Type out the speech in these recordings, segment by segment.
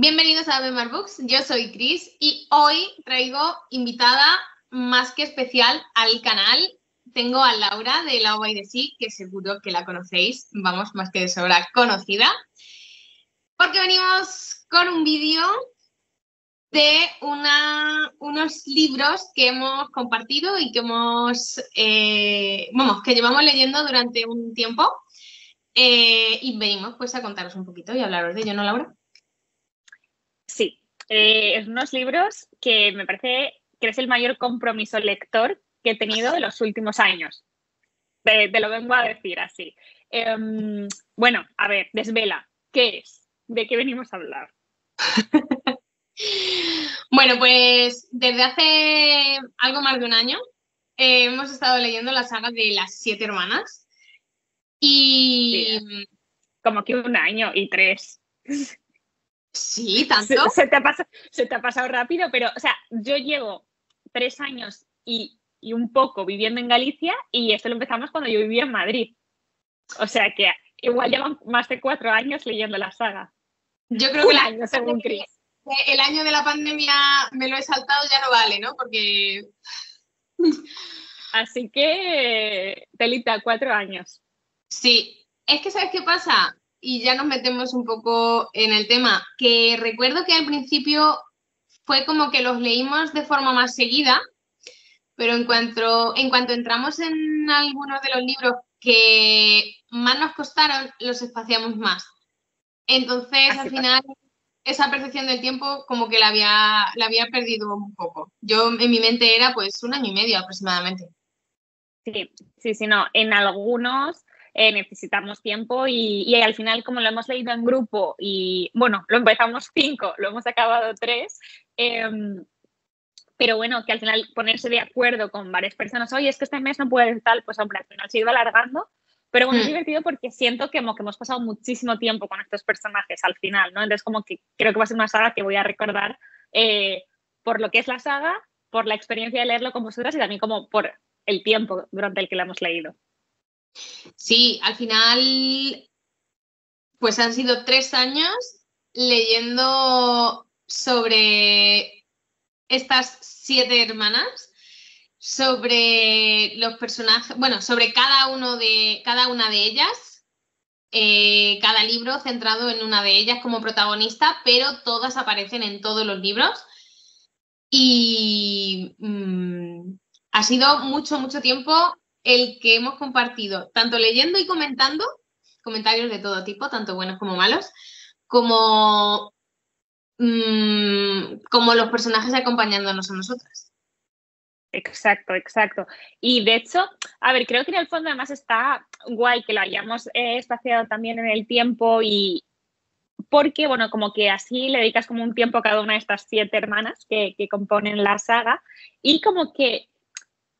Bienvenidos a Bemar Books, yo soy Chris y hoy traigo invitada más que especial al canal. Tengo a Laura de Law by the Sea, que seguro que la conocéis, vamos, más que de sobra conocida, porque venimos con un vídeo de unos libros que hemos compartido y que que llevamos leyendo durante un tiempo y venimos pues a contaros un poquito y hablaros de ello, ¿no, Laura? Sí, es unos libros que me parece que es el mayor compromiso lector que he tenido en los últimos años. Te lo vengo a decir así. Bueno, a ver, desvela. ¿Qué es? ¿De qué venimos a hablar? Bueno, pues desde hace algo más de un año hemos estado leyendo la saga de las 7 hermanas y... Sí, como que un año y 3. Sí, ¿tanto? Se te ha pasado rápido, pero, o sea, yo llevo 3 años y un poco viviendo en Galicia y esto lo empezamos cuando yo vivía en Madrid. O sea que igual llevan más de 4 años leyendo la saga. Yo creo que un año, según Chris. El año de la pandemia me lo he saltado, ya no vale, ¿no? Porque... Así que, telita, 4 años. Sí, es que ¿sabes qué pasa? Y ya nos metemos un poco en el tema, que recuerdo que al principio fue como que los leímos de forma más seguida, pero en cuanto entramos en algunos de los libros que más nos costaron, los espaciamos más. Entonces, al final, esa percepción del tiempo como que la había perdido un poco. Yo en mi mente era pues un año y medio aproximadamente. Sí, no. En algunos necesitamos tiempo y al final, como lo hemos leído en grupo y, bueno, lo empezamos 5, lo hemos acabado 3, pero bueno, que al final ponerse de acuerdo con varias personas, oye, es que este mes no puede tal, pues hombre, al final se iba alargando. Pero bueno, es divertido porque siento que hemos pasado muchísimo tiempo con estos personajes al final, ¿no? Entonces como que creo que va a ser una saga que voy a recordar por lo que es la saga, por la experiencia de leerlo con vosotras y también como por el tiempo durante el que la hemos leído. Sí, al final, pues han sido 3 años leyendo sobre estas 7 hermanas, sobre los personajes, bueno, sobre cada una de ellas, cada libro centrado en una de ellas como protagonista, pero todas aparecen en todos los libros. Y ha sido mucho tiempo el que hemos compartido, tanto leyendo y comentando, comentarios de todo tipo, tanto buenos como malos, como, como los personajes acompañándonos a nosotras. Exacto. Y de hecho, a ver, creo que en el fondo además está guay que lo hayamos espaciado también en el tiempo y porque, bueno, como que así le dedicas como un tiempo a cada una de estas 7 hermanas que componen la saga y como que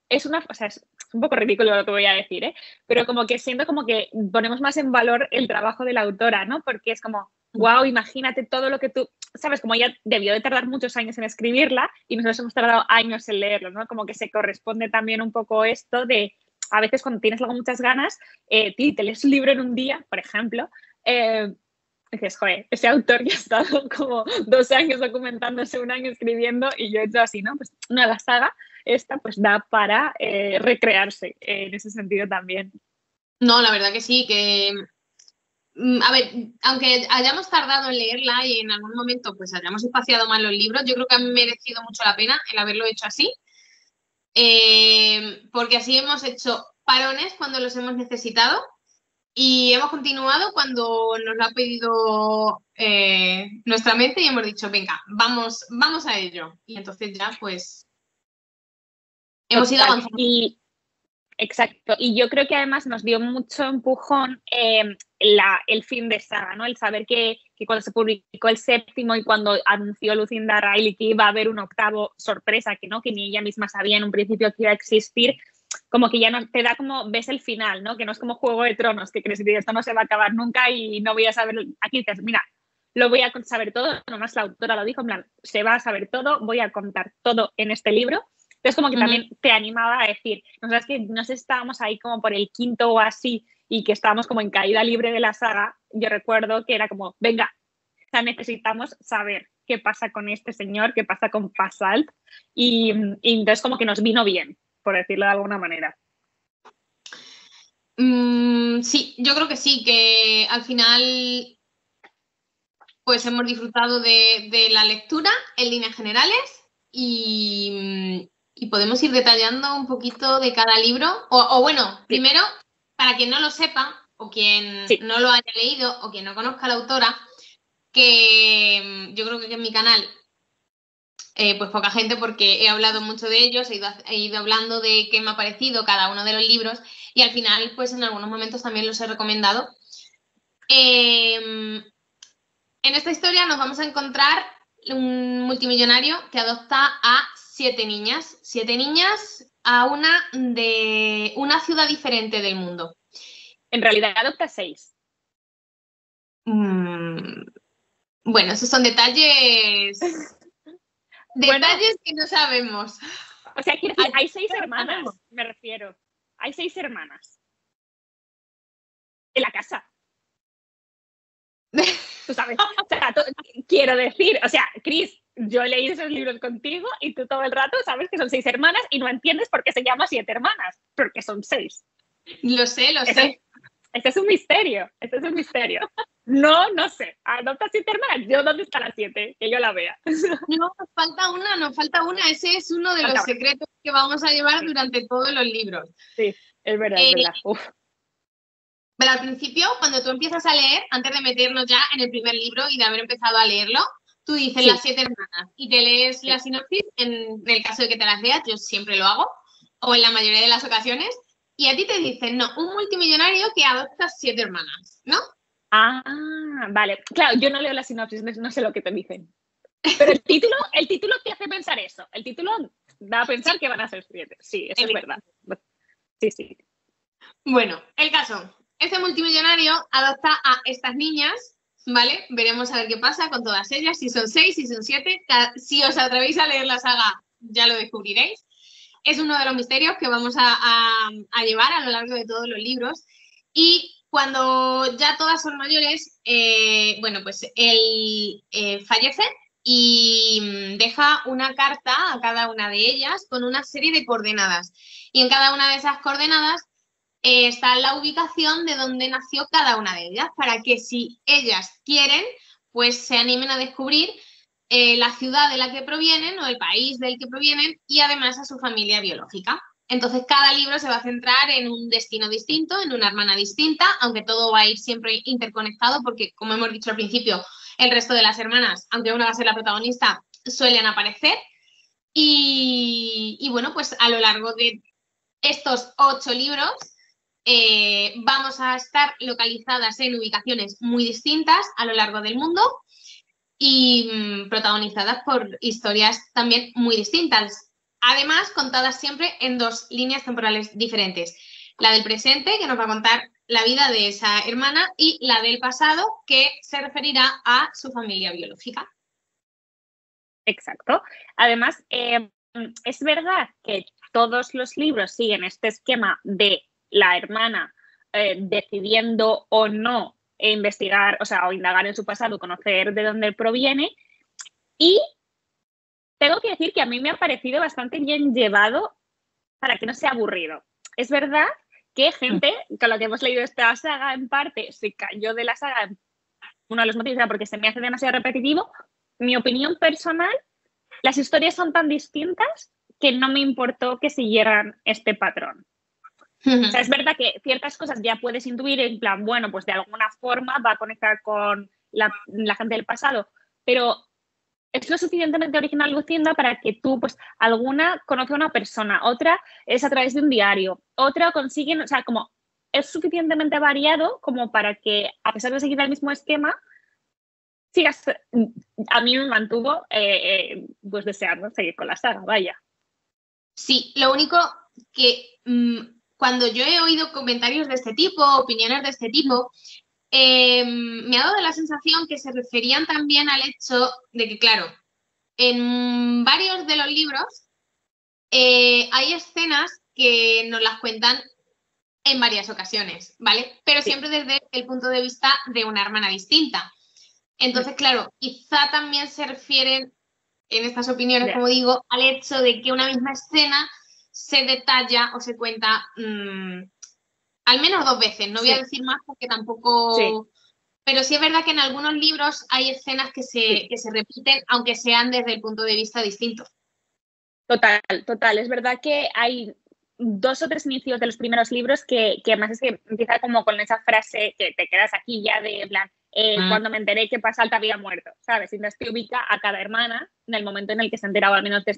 es o sea, es un poco ridículo lo que voy a decir, ¿eh? Pero como que siento como que ponemos más en valor el trabajo de la autora, ¿no? Porque es como, wow, imagínate todo lo que tú, sabes, como ella debió de tardar muchos años en escribirla y nosotros hemos tardado años en leerlo, ¿no? Como que se corresponde también un poco esto de, a veces cuando tienes algo muchas ganas, te lees un libro en un día, por ejemplo, dices, joder, ese autor ya ha estado como 2 años documentándose, 1 año escribiendo y yo he hecho así, ¿no? Pues no, la saga esta pues da para recrearse en ese sentido también. No, la verdad que sí, que a ver, aunque hayamos tardado en leerla y en algún momento pues hayamos espaciado mal los libros, yo creo que ha merecido mucho la pena el haberlo hecho así, porque así hemos hecho parones cuando los hemos necesitado y hemos continuado cuando nos lo ha pedido nuestra mente y hemos dicho, venga, vamos a ello. Y entonces ya pues hemos ido avanzando. Exacto, y yo creo que además nos dio mucho empujón el fin de saga, ¿no? El saber que cuando se publicó el 7º y cuando anunció Lucinda Riley que iba a haber un 8º, sorpresa, que no, que ni ella misma sabía en un principio que iba a existir, como que ya no te da como, ves el final, ¿no? Que no es como Juego de Tronos, que crees que esto no se va a acabar nunca y no voy a saber, aquí dices, mira, lo voy a saber todo, nomás la autora lo dijo, en plan, se va a saber todo, voy a contar todo en este libro. Entonces, como que también te animaba a decir, nosotros que no sé, estábamos ahí como por el 5º o así y que estábamos como en caída libre de la saga, yo recuerdo que era como, venga, sea, necesitamos saber qué pasa con este señor, qué pasa con Pasalt, y entonces como que nos vino bien, por decirlo de alguna manera. Sí, yo creo que sí, que al final pues hemos disfrutado de la lectura en líneas generales y podemos ir detallando un poquito de cada libro. O bueno, Sí. primero, para quien no lo sepa, o quien Sí. no lo haya leído, o quien no conozca a la autora, que yo creo que en mi canal, pues poca gente, porque he hablado mucho de ellos, he ido hablando de qué me ha parecido cada uno de los libros, y al final, pues en algunos momentos también los he recomendado. En esta historia nos vamos a encontrar un multimillonario que adopta a 7 niñas a una de una ciudad diferente del mundo. En realidad adopta 6. Bueno, esos son detalles que no sabemos. O sea, quiero decir, hay 6 hermanas, me refiero. Hay 6 hermanas. En la casa. Tú sabes, o sea, quiero decir, o sea, Cris, yo he leído esos libros contigo y tú todo el rato sabes que son 6 hermanas y no entiendes por qué se llama 7 hermanas, porque son 6. Lo sé. Este es un misterio, No sé. Adopta 7 hermanas. ¿Yo dónde está la 7? Que yo la vea. No, nos falta una. Ese es uno de los secretos que vamos a llevar durante todos los libros. Sí, es verdad, es verdad. Uf. Pero al principio, cuando tú empiezas a leer, antes de meternos ya en el primer libro y de haber empezado a leerlo, tú dices las 7 hermanas y te lees la sinopsis, en el caso de que te las leas, yo siempre lo hago, o en la mayoría de las ocasiones, y a ti te dicen, no, un multimillonario que adopta 7 hermanas, ¿no? Ah, vale. Claro, yo no leo la sinopsis, no sé lo que te dicen. Pero el título te hace pensar eso. El título da a pensar que van a ser 7. Sí, eso es verdad. Sí. Bueno, el caso. Este multimillonario adopta a estas niñas, ¿vale? Veremos a ver qué pasa con todas ellas, si son 6, si son 7. Si os atrevéis a leer la saga, ya lo descubriréis. Es uno de los misterios que vamos a llevar a lo largo de todos los libros. Y cuando ya todas son mayores, bueno, pues él fallece y deja una carta a cada una de ellas con una serie de coordenadas. Y en cada una de esas coordenadas está la ubicación de donde nació cada una de ellas, para que si ellas quieren, pues se animen a descubrir la ciudad de la que provienen o el país del que provienen y además a su familia biológica. Entonces, cada libro se va a centrar en un destino distinto, en una hermana distinta, aunque todo va a ir siempre interconectado porque, como hemos dicho al principio, el resto de las hermanas, aunque una va a ser la protagonista, suelen aparecer. Y bueno, pues a lo largo de estos 8 libros vamos a estar localizadas en ubicaciones muy distintas a lo largo del mundo y protagonizadas por historias también muy distintas. Además, contadas siempre en 2 líneas temporales diferentes. La del presente, que nos va a contar la vida de esa hermana, y la del pasado, que se referirá a su familia biológica. Exacto. Además, es verdad que todos los libros siguen este esquema de la hermana decidiendo o no investigar, o sea, o indagar en su pasado, conocer de dónde proviene. Y tengo que decir que a mí me ha parecido bastante bien llevado para que no sea aburrido. Es verdad que gente con la que hemos leído esta saga en parte se cayó de la saga. Uno de los motivos era porque se me hace demasiado repetitivo. Mi opinión personal, las historias son tan distintas que no me importó que siguieran este patrón. O sea, es verdad que ciertas cosas ya puedes intuir en plan, bueno, pues de alguna forma va a conectar con la gente del pasado, pero es lo suficientemente original Lucinda para que tú, pues, alguna conoce a una persona, otra es a través de un diario, otra consiguen, o sea, como es suficientemente variado como para que, a pesar de seguir el mismo esquema, sigas, a mí me mantuvo pues deseando seguir con la saga, vaya. Sí, lo único que cuando yo he oído comentarios de este tipo, opiniones de este tipo, me ha dado la sensación que se referían también al hecho de que, claro, en varios de los libros hay escenas que nos las cuentan en varias ocasiones, ¿vale? Pero siempre desde el punto de vista de una hermana distinta. Entonces, claro, quizá también se refieren, en estas opiniones, Ya. como digo, al hecho de que una misma escena se detalla o se cuenta al menos 2 veces. No voy a Sí, decir más porque sí, tampoco... Pero sí es verdad que en algunos libros hay escenas sí. que se repiten, aunque sean desde el punto de vista distinto. Total, total. Es verdad que hay 2 o 3 inicios de los primeros libros que además es que empieza como con esa frase que te quedas aquí ya de en plan, cuando me enteré que Pasalta había muerto, ¿sabes? Y entonces te ubica a cada hermana en el momento en el que se ha enterado, al menos de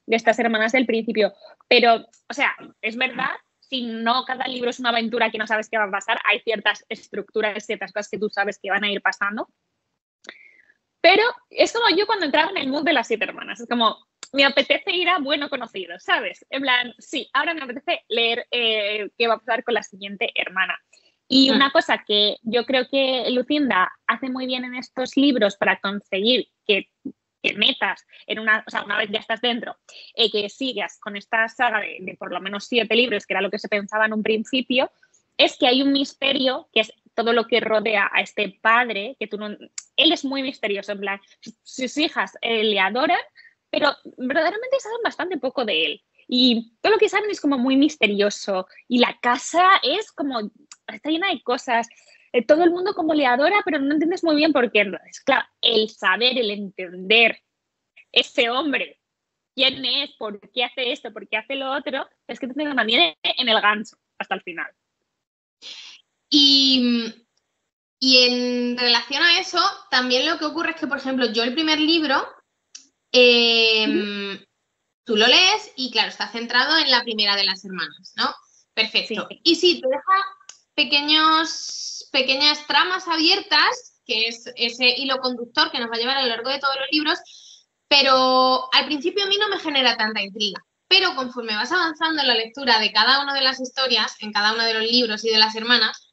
estas hermanas del principio. Pero, o sea, es verdad, si no cada libro es una aventura que no sabes qué va a pasar, hay ciertas estructuras, ciertas cosas que tú sabes que van a ir pasando. Pero es como yo cuando entraba en el mood de las 7 hermanas. Es como, me apetece ir a bueno conocido, ¿sabes? En plan, sí, ahora me apetece leer qué va a pasar con la siguiente hermana. Y una cosa que yo creo que Lucinda hace muy bien en estos libros para conseguir que metas en una, o sea, una vez ya estás dentro, que sigas con esta saga de por lo menos 7 libros, que era lo que se pensaba en un principio, es que hay un misterio que es todo lo que rodea a este padre, que tú no, él es muy misterioso, en plan, sus hijas le adoran, pero verdaderamente saben bastante poco de él. Y todo lo que saben es como muy misterioso. Y la casa es como, está llena de cosas. Todo el mundo como le adora, pero no entiendes muy bien por qué. Es claro, el saber, el entender ese hombre, quién es, por qué hace esto, por qué hace lo otro, es que te mantiene en el gancho hasta el final. Y, y en relación a eso, también lo que ocurre es que, por ejemplo, yo el primer libro, tú lo lees y, claro, está centrado en la primera de las hermanas, ¿no? Sí, Perfecto. Y sí, te deja pequeñas tramas abiertas, que es ese hilo conductor que nos va a llevar a lo largo de todos los libros, pero al principio a mí no me genera tanta intriga. Pero conforme vas avanzando en la lectura de cada una de las historias, en cada uno de los libros y de las hermanas,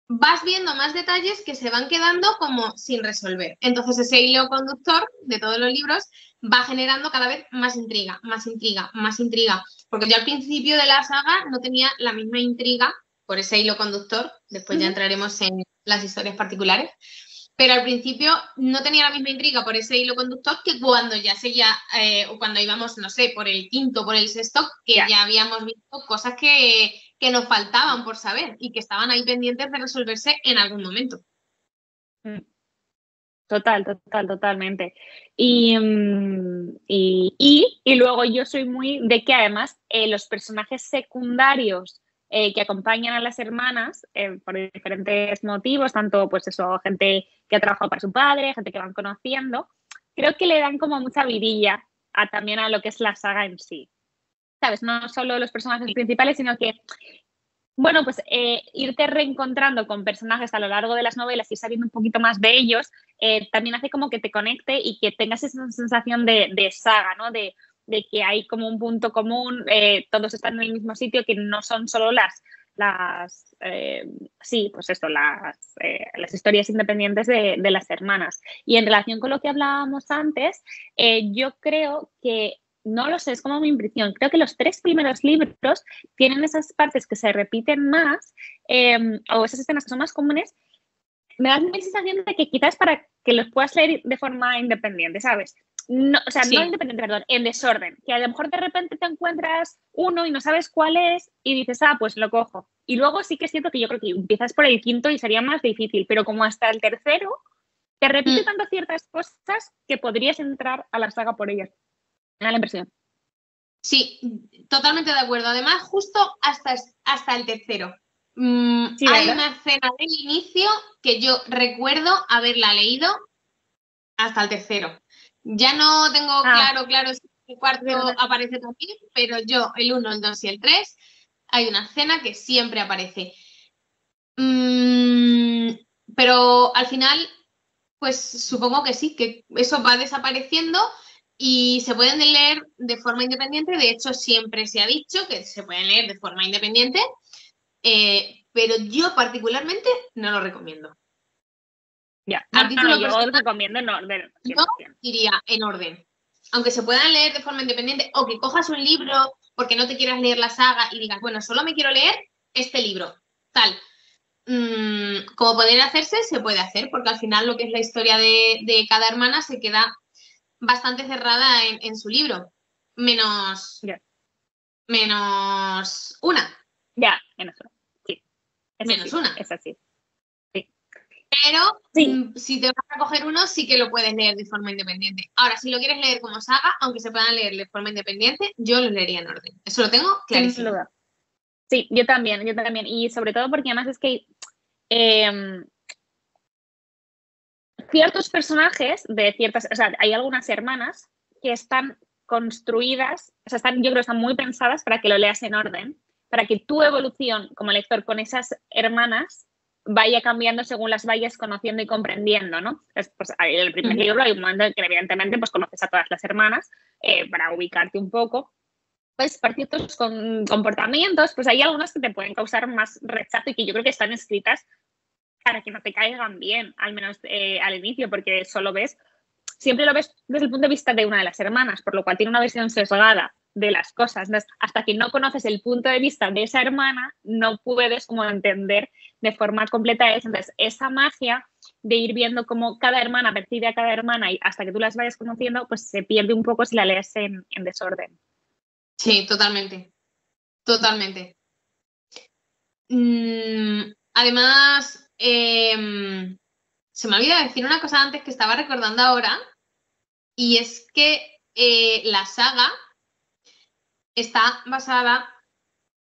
vas viendo más detalles que se van quedando como sin resolver. Entonces ese hilo conductor de todos los libros va generando cada vez más intriga, más intriga, más intriga. Porque yo al principio de la saga no tenía la misma intriga por ese hilo conductor, después ya entraremos en las historias particulares, pero al principio no tenía la misma intriga por ese hilo conductor que cuando ya seguía, o cuando íbamos, no sé, por el quinto, por el sexto, que ya. ya habíamos visto cosas que nos faltaban por saber y que estaban ahí pendientes de resolverse en algún momento. Total, total, totalmente. Y luego yo soy muy de que además los personajes secundarios que acompañan a las hermanas por diferentes motivos, tanto pues eso, gente que ha trabajado para su padre, gente que van conociendo, creo que le dan como mucha vidilla también a lo que es la saga en sí. ¿Sabes? No solo los personajes principales, sino que bueno, pues irte reencontrando con personajes a lo largo de las novelas y sabiendo un poquito más de ellos, también hace como que te conecte y que tengas esa sensación de saga, ¿no? De que hay como un punto común, todos están en el mismo sitio, que no son solo sí, pues esto, las historias independientes de las hermanas. Y en relación con lo que hablábamos antes, yo creo que no lo sé, es como mi impresión. Creo que los 3 primeros libros tienen esas partes que se repiten más o esas escenas que son más comunes. Me da la sensación de que quizás para que los puedas leer de forma independiente, ¿sabes? No, o sea, no Sí. independiente, perdón, en desorden. Que a lo mejor de repente te encuentras uno y no sabes cuál es y dices, ah, pues lo cojo. Y luego sí que es cierto que yo creo que empiezas por el quinto y sería más difícil, pero como hasta el tercero, te repite tanto ciertas cosas que podrías entrar a la saga por ellas. Me da la impresión. Sí, totalmente de acuerdo. Además, justo hasta el tercero. Sí, Hay ¿verdad? una escena del inicio que yo recuerdo haberla leído hasta el tercero. Ya no tengo Ah, claro si el cuarto verdad. aparece también, pero yo, el uno, el 2 y el 3, hay una escena que siempre aparece. Mm, pero al final, pues supongo que sí, que eso va desapareciendo y se pueden leer de forma independiente. De hecho, siempre se ha dicho que se pueden leer de forma independiente, pero yo particularmente no lo recomiendo. Ya. No, A no, título yo personal, os recomiendo en orden, yo 100%. iría en orden. Aunque se puedan leer de forma independiente o que cojas un libro porque no te quieras leer la saga y digas, bueno, solo me quiero leer este libro, tal. como poder hacerse, se puede hacer, porque al final lo que es la historia de cada hermana se queda bastante cerrada en su libro, menos, Ya, menos una, ya, menos una. Sí, es menos así, una. es así. Sí. Pero Sí, si te vas a coger uno, sí que lo puedes leer de forma independiente. Ahora, si lo quieres leer como saga, aunque se puedan leer de forma independiente, yo lo leería en orden. Eso lo tengo sin clarísimo. duda. Sí, yo también, yo también. Y sobre todo porque además es que eh, ciertos personajes de ciertas, o sea, hay algunas hermanas que están construidas, o sea, están, yo creo que están muy pensadas para que lo leas en orden, para que tu evolución como lector con esas hermanas vaya cambiando según las vayas conociendo y comprendiendo, ¿no? Pues, en el primer libro hay un momento en que evidentemente pues conoces a todas las hermanas para ubicarte un poco, pues por ciertos comportamientos, pues hay algunas que te pueden causar más rechazo y que yo creo que están escritas para que no te caigan bien, al menos al inicio, porque siempre lo ves desde el punto de vista de una de las hermanas, por lo cual tiene una visión sesgada de las cosas. Entonces, hasta que no conoces el punto de vista de esa hermana, no puedes como entender de forma completa eso. Entonces, esa magia de ir viendo cómo cada hermana percibe a cada hermana y hasta que tú las vayas conociendo, pues se pierde un poco si la lees en desorden. Sí, totalmente. Totalmente. Además, se me olvidó decir una cosa antes que estaba recordando ahora, y es que la saga está basada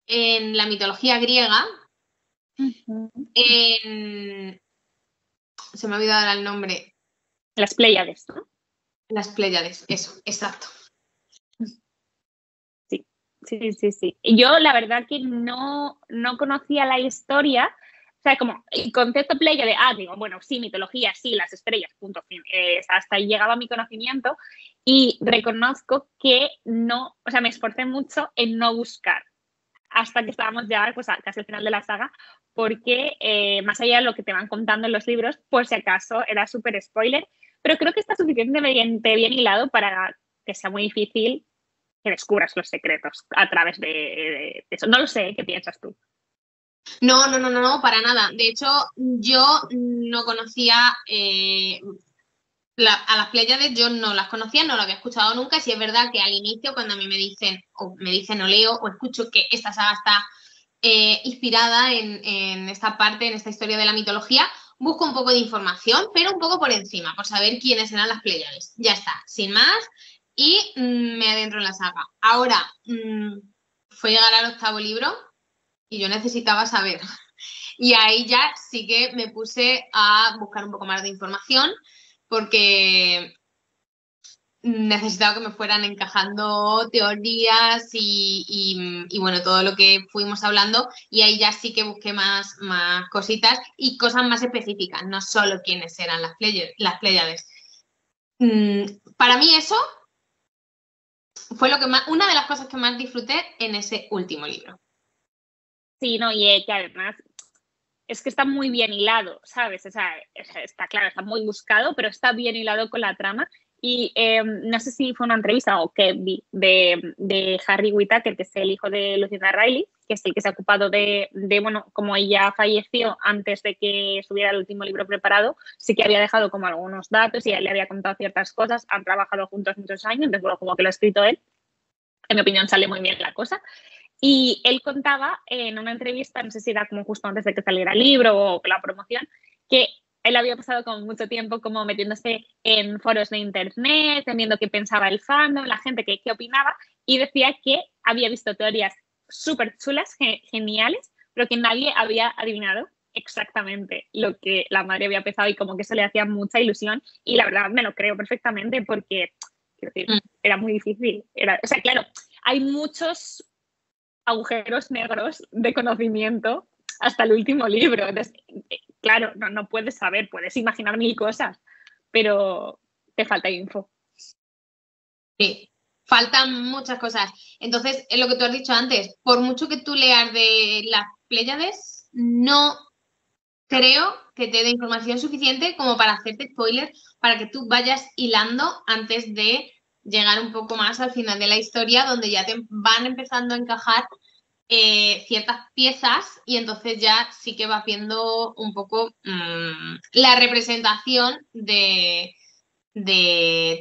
en la mitología griega, en... Se me ha olvidado ahora el nombre. Las Pléyades, ¿no? Las Pléyades, eso, exacto. Sí, sí, sí, sí. Yo la verdad que no conocía la historia, o sea, como el concepto playa de, digo, bueno, sí, mitología, sí, las estrellas, punto, fin. Hasta ahí llegaba mi conocimiento y reconozco que no, o sea, me esforcé mucho en no buscar hasta que estábamos ya pues casi al final de la saga, porque más allá de lo que te van contando en los libros, por si acaso era súper spoiler, pero creo que está suficientemente bien hilado para que sea muy difícil que descubras los secretos a través de eso. No lo sé, ¿qué piensas tú? No, no, no, no, no, para nada. De hecho, yo no conocía a las Pléyades, yo no las conocía, no lo había escuchado nunca. Si es verdad que al inicio, cuando a mí me dicen o leo o escucho que esta saga está inspirada en esta parte, en esta historia de la mitología, busco un poco de información, pero un poco por encima, por saber quiénes eran las Pléyades. Ya está, sin más, y me adentro en la saga. Ahora, fue llegar al 8º libro y yo necesitaba saber. Y ahí ya sí que me puse a buscar un poco más de información porque necesitaba que me fueran encajando teorías y bueno, todo lo que fuimos hablando, y ahí ya sí que busqué más cositas y cosas más específicas, no solo quiénes eran las Pléyades. Para mí eso fue una de las cosas que más disfruté en ese último libro. Sí, no, y que además es que está muy bien hilado, ¿sabes? O sea, está claro, está muy buscado, pero está bien hilado con la trama. Y no sé si fue una entrevista o qué vi de Harry Whittaker, que es el hijo de Lucinda Riley, que es el que se ha ocupado bueno, como ella falleció antes de que estuviera el último libro preparado, sí que había dejado como algunos datos y él le había contado ciertas cosas, han trabajado juntos muchos años, entonces bueno, como que lo ha escrito él, en mi opinión sale muy bien la cosa. Y él contaba en una entrevista, no sé si era como justo antes de que saliera el libro o la promoción, que él había pasado como mucho tiempo como metiéndose en foros de internet, viendo qué pensaba el fandom, la gente qué opinaba, y decía que había visto teorías súper chulas, geniales, pero que nadie había adivinado exactamente lo que la madre había pensado y como que eso le hacía mucha ilusión. Y la verdad me lo creo perfectamente porque, quiero decir, era muy difícil. O sea, claro, hay muchos agujeros negros de conocimiento hasta el último libro. Entonces, claro, no puedes saber, puedes imaginar mil cosas, pero te falta info. Sí, faltan muchas cosas. Entonces, es lo que tú has dicho antes, por mucho que tú leas de las Pléyades, no creo que te dé información suficiente como para hacerte spoiler, para que tú vayas hilando antes de llegar un poco más al final de la historia, donde ya te van empezando a encajar ciertas piezas y entonces ya sí que vas viendo un poco la representación de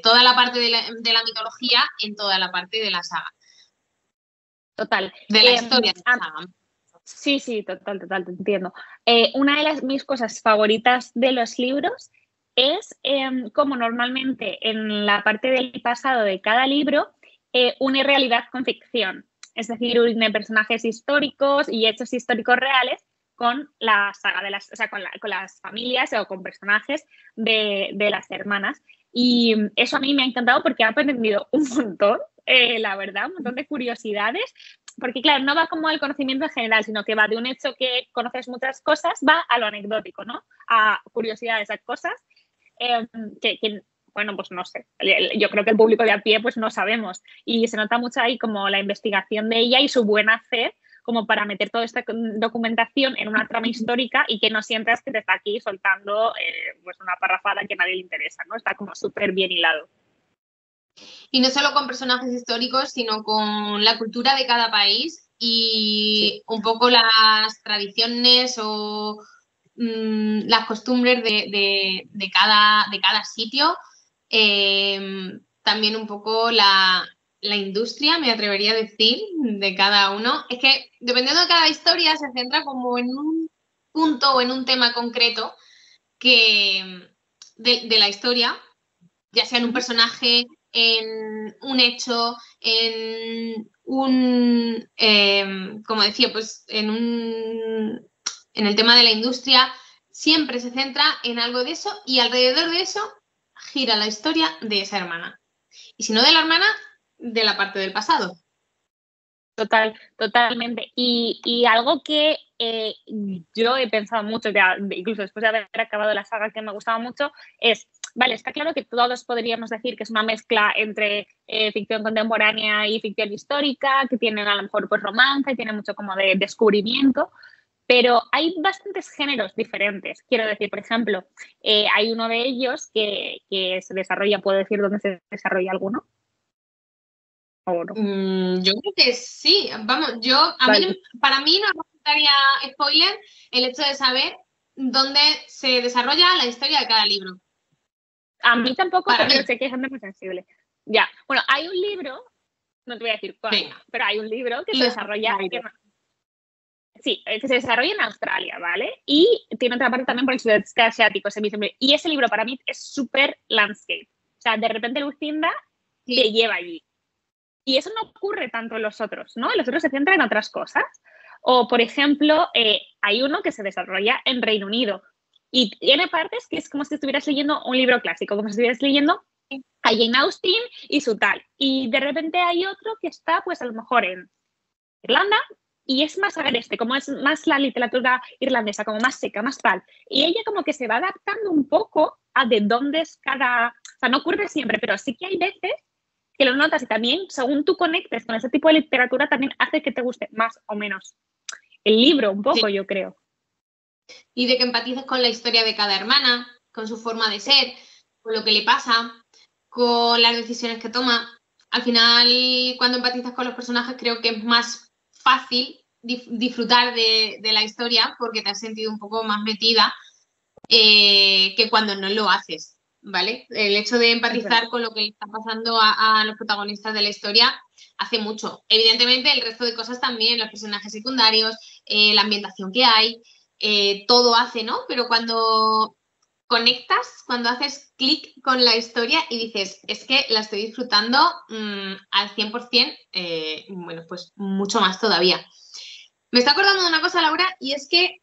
toda la parte de la mitología en toda la parte de la saga. Total. De la historia de la saga. Sí, sí, total, te entiendo. Una de mis cosas favoritas de los libros es cómo normalmente en la parte del pasado de cada libro une realidad con ficción. Es decir, une personajes históricos y hechos históricos reales con la saga de las, o sea, con las familias o con personajes de las hermanas. Y eso a mí me ha encantado porque he aprendido un montón, la verdad, un montón de curiosidades. Porque, claro, no va como al conocimiento en general, sino que va de un hecho que conoces muchas cosas, va a lo anecdótico, ¿no? A curiosidades, a cosas que, bueno, pues no sé. Yo creo que el público de a pie, pues no sabemos. Y se nota mucho ahí como la investigación de ella y su buen hacer como para meter toda esta documentación en una trama histórica y que no sientas que te está aquí soltando pues una parrafada que a nadie le interesa, ¿no? Está como súper bien hilado. Y no solo con personajes históricos, sino con la cultura de cada país y un poco las tradiciones o las costumbres de cada sitio. También un poco la industria, me atrevería a decir, de cada uno. Es que dependiendo de cada historia se centra como en un punto o en un tema concreto de la historia, ya sea en un personaje, en un hecho, en como decía, pues en el tema de la industria, siempre se centra en algo de eso y alrededor de eso gira la historia de esa hermana. Y si no de la hermana, de la parte del pasado. Totalmente. Y algo que yo he pensado mucho, ya, incluso después de haber acabado la saga que me gustaba mucho, es, vale, está claro que todos podríamos decir que es una mezcla entre ficción contemporánea y ficción histórica, que tienen a lo mejor pues romance, tiene mucho como de descubrimiento, pero hay bastantes géneros diferentes. Quiero decir, por ejemplo, hay uno de ellos que se desarrolla, ¿puedo decir dónde se desarrolla alguno? ¿O no? Yo creo que sí. Vamos, Vale. para mí no resultaría spoiler el hecho de saber dónde se desarrolla la historia de cada libro. A mí tampoco, Para pero mí. sé que hay gente muy sensible. Ya, bueno, hay un libro, no te voy a decir cuál, Venga. pero hay un libro que se desarrolla que se desarrolla en Australia, ¿vale? Y tiene otra parte también por el sudeste asiático, y ese libro para mí es súper landscape. O sea, de repente Lucinda te lleva allí. Y eso no ocurre tanto en los otros, ¿no? En los otros se centran en otras cosas. O, por ejemplo, hay uno que se desarrolla en Reino Unido y tiene partes que es como si estuvieras leyendo un libro clásico, como si estuvieras leyendo a Jane Austen y su tal. Y de repente hay otro que está, pues a lo mejor en Irlanda y es más agreste, como es más la literatura irlandesa, como más seca, más tal. Y ella como que se va adaptando un poco a de dónde es cada... O sea, no ocurre siempre, pero sí que hay veces que lo notas y también, según tú conectes con ese tipo de literatura, también hace que te guste más o menos el libro, un poco, yo creo. Y de que empatices con la historia de cada hermana, con su forma de ser, con lo que le pasa, con las decisiones que toma. Al final, cuando empatizas con los personajes, creo que es más fácil disfrutar de la historia porque te has sentido un poco más metida que cuando no lo haces, ¿vale? El hecho de empatizar con lo que le está pasando a los protagonistas de la historia hace mucho. Evidentemente, el resto de cosas también, los personajes secundarios, la ambientación que hay, todo hace, ¿no? Pero cuando conectas, cuando haces clic con la historia y dices, es que la estoy disfrutando al 100%, bueno, pues mucho más todavía. Me está acordando de una cosa, Laura, y es que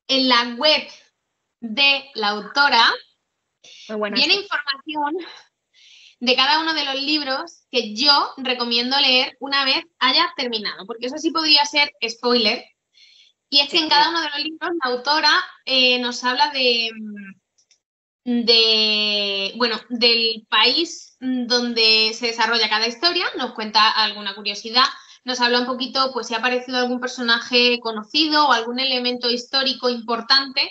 en la web de la autora viene información de cada uno de los libros que yo recomiendo leer una vez haya terminado, porque eso sí podría ser spoiler. Y es que en cada uno de los libros la autora nos habla bueno, del país donde se desarrolla cada historia, nos cuenta alguna curiosidad, nos habla un poquito, pues si ha aparecido algún personaje conocido o algún elemento histórico importante,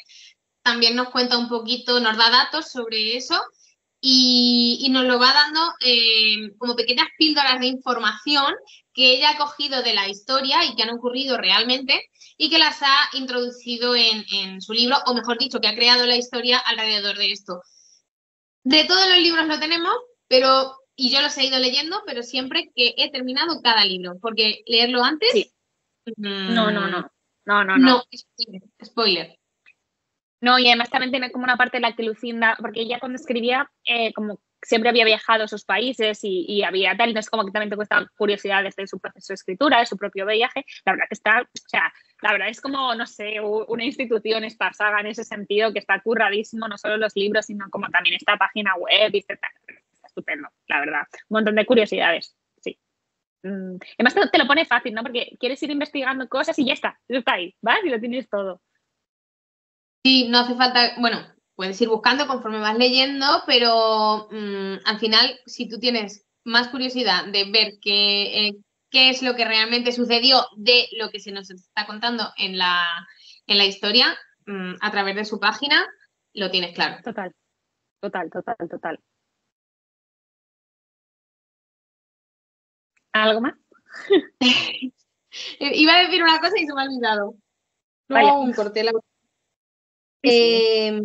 también nos cuenta un poquito, nos da datos sobre eso y nos lo va dando como pequeñas píldoras de información que ella ha cogido de la historia y que han ocurrido realmente y que las ha introducido en su libro, o mejor dicho, que ha creado la historia alrededor de esto. De todos los libros lo tenemos, pero, y yo los he ido leyendo, pero siempre que he terminado cada libro, porque leerlo antes... Sí. No. No, spoiler. No, y además también tiene como una parte de la que Lucinda, porque ella cuando escribía, como siempre había viajado a esos países y había tal, entonces como que también te cuesta curiosidades de su proceso de escritura, de su propio viaje. La verdad que está, o sea, la verdad es como, no sé, una institución esta saga en ese sentido, que está curradísimo, no solo los libros, sino como también esta página web, y está estupendo, la verdad. Un montón de curiosidades, sí. Además te lo pone fácil, ¿no? Porque quieres ir investigando cosas y ya está ahí, ¿vas? Y lo tienes todo. Sí, no hace falta, bueno, puedes ir buscando conforme vas leyendo, pero al final, si tú tienes más curiosidad de ver qué es lo que realmente sucedió de lo que se nos está contando en la historia, a través de su página, lo tienes claro. Total. ¿Algo más? Iba a decir una cosa y se me ha olvidado. No, un corte la... Me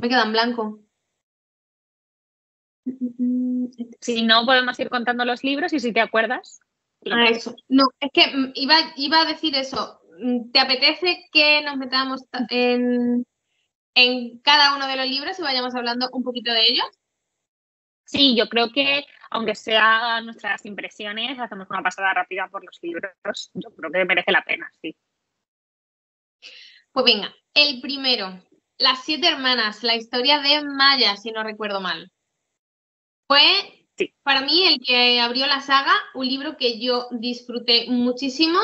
queda en blanco. Si no, podemos ir contando los libros y si te acuerdas. Eso. No, es que iba a decir eso. ¿Te apetece que nos metamos en cada uno de los libros y vayamos hablando un poquito de ellos? Sí, yo creo que, aunque sean nuestras impresiones, hacemos una pasada rápida por los libros. Yo creo que merece la pena, sí. Pues venga, el primero, Las 7 hermanas, la historia de Maya, si no recuerdo mal. Fue, sí, para mí, el que abrió la saga, un libro que yo disfruté muchísimo.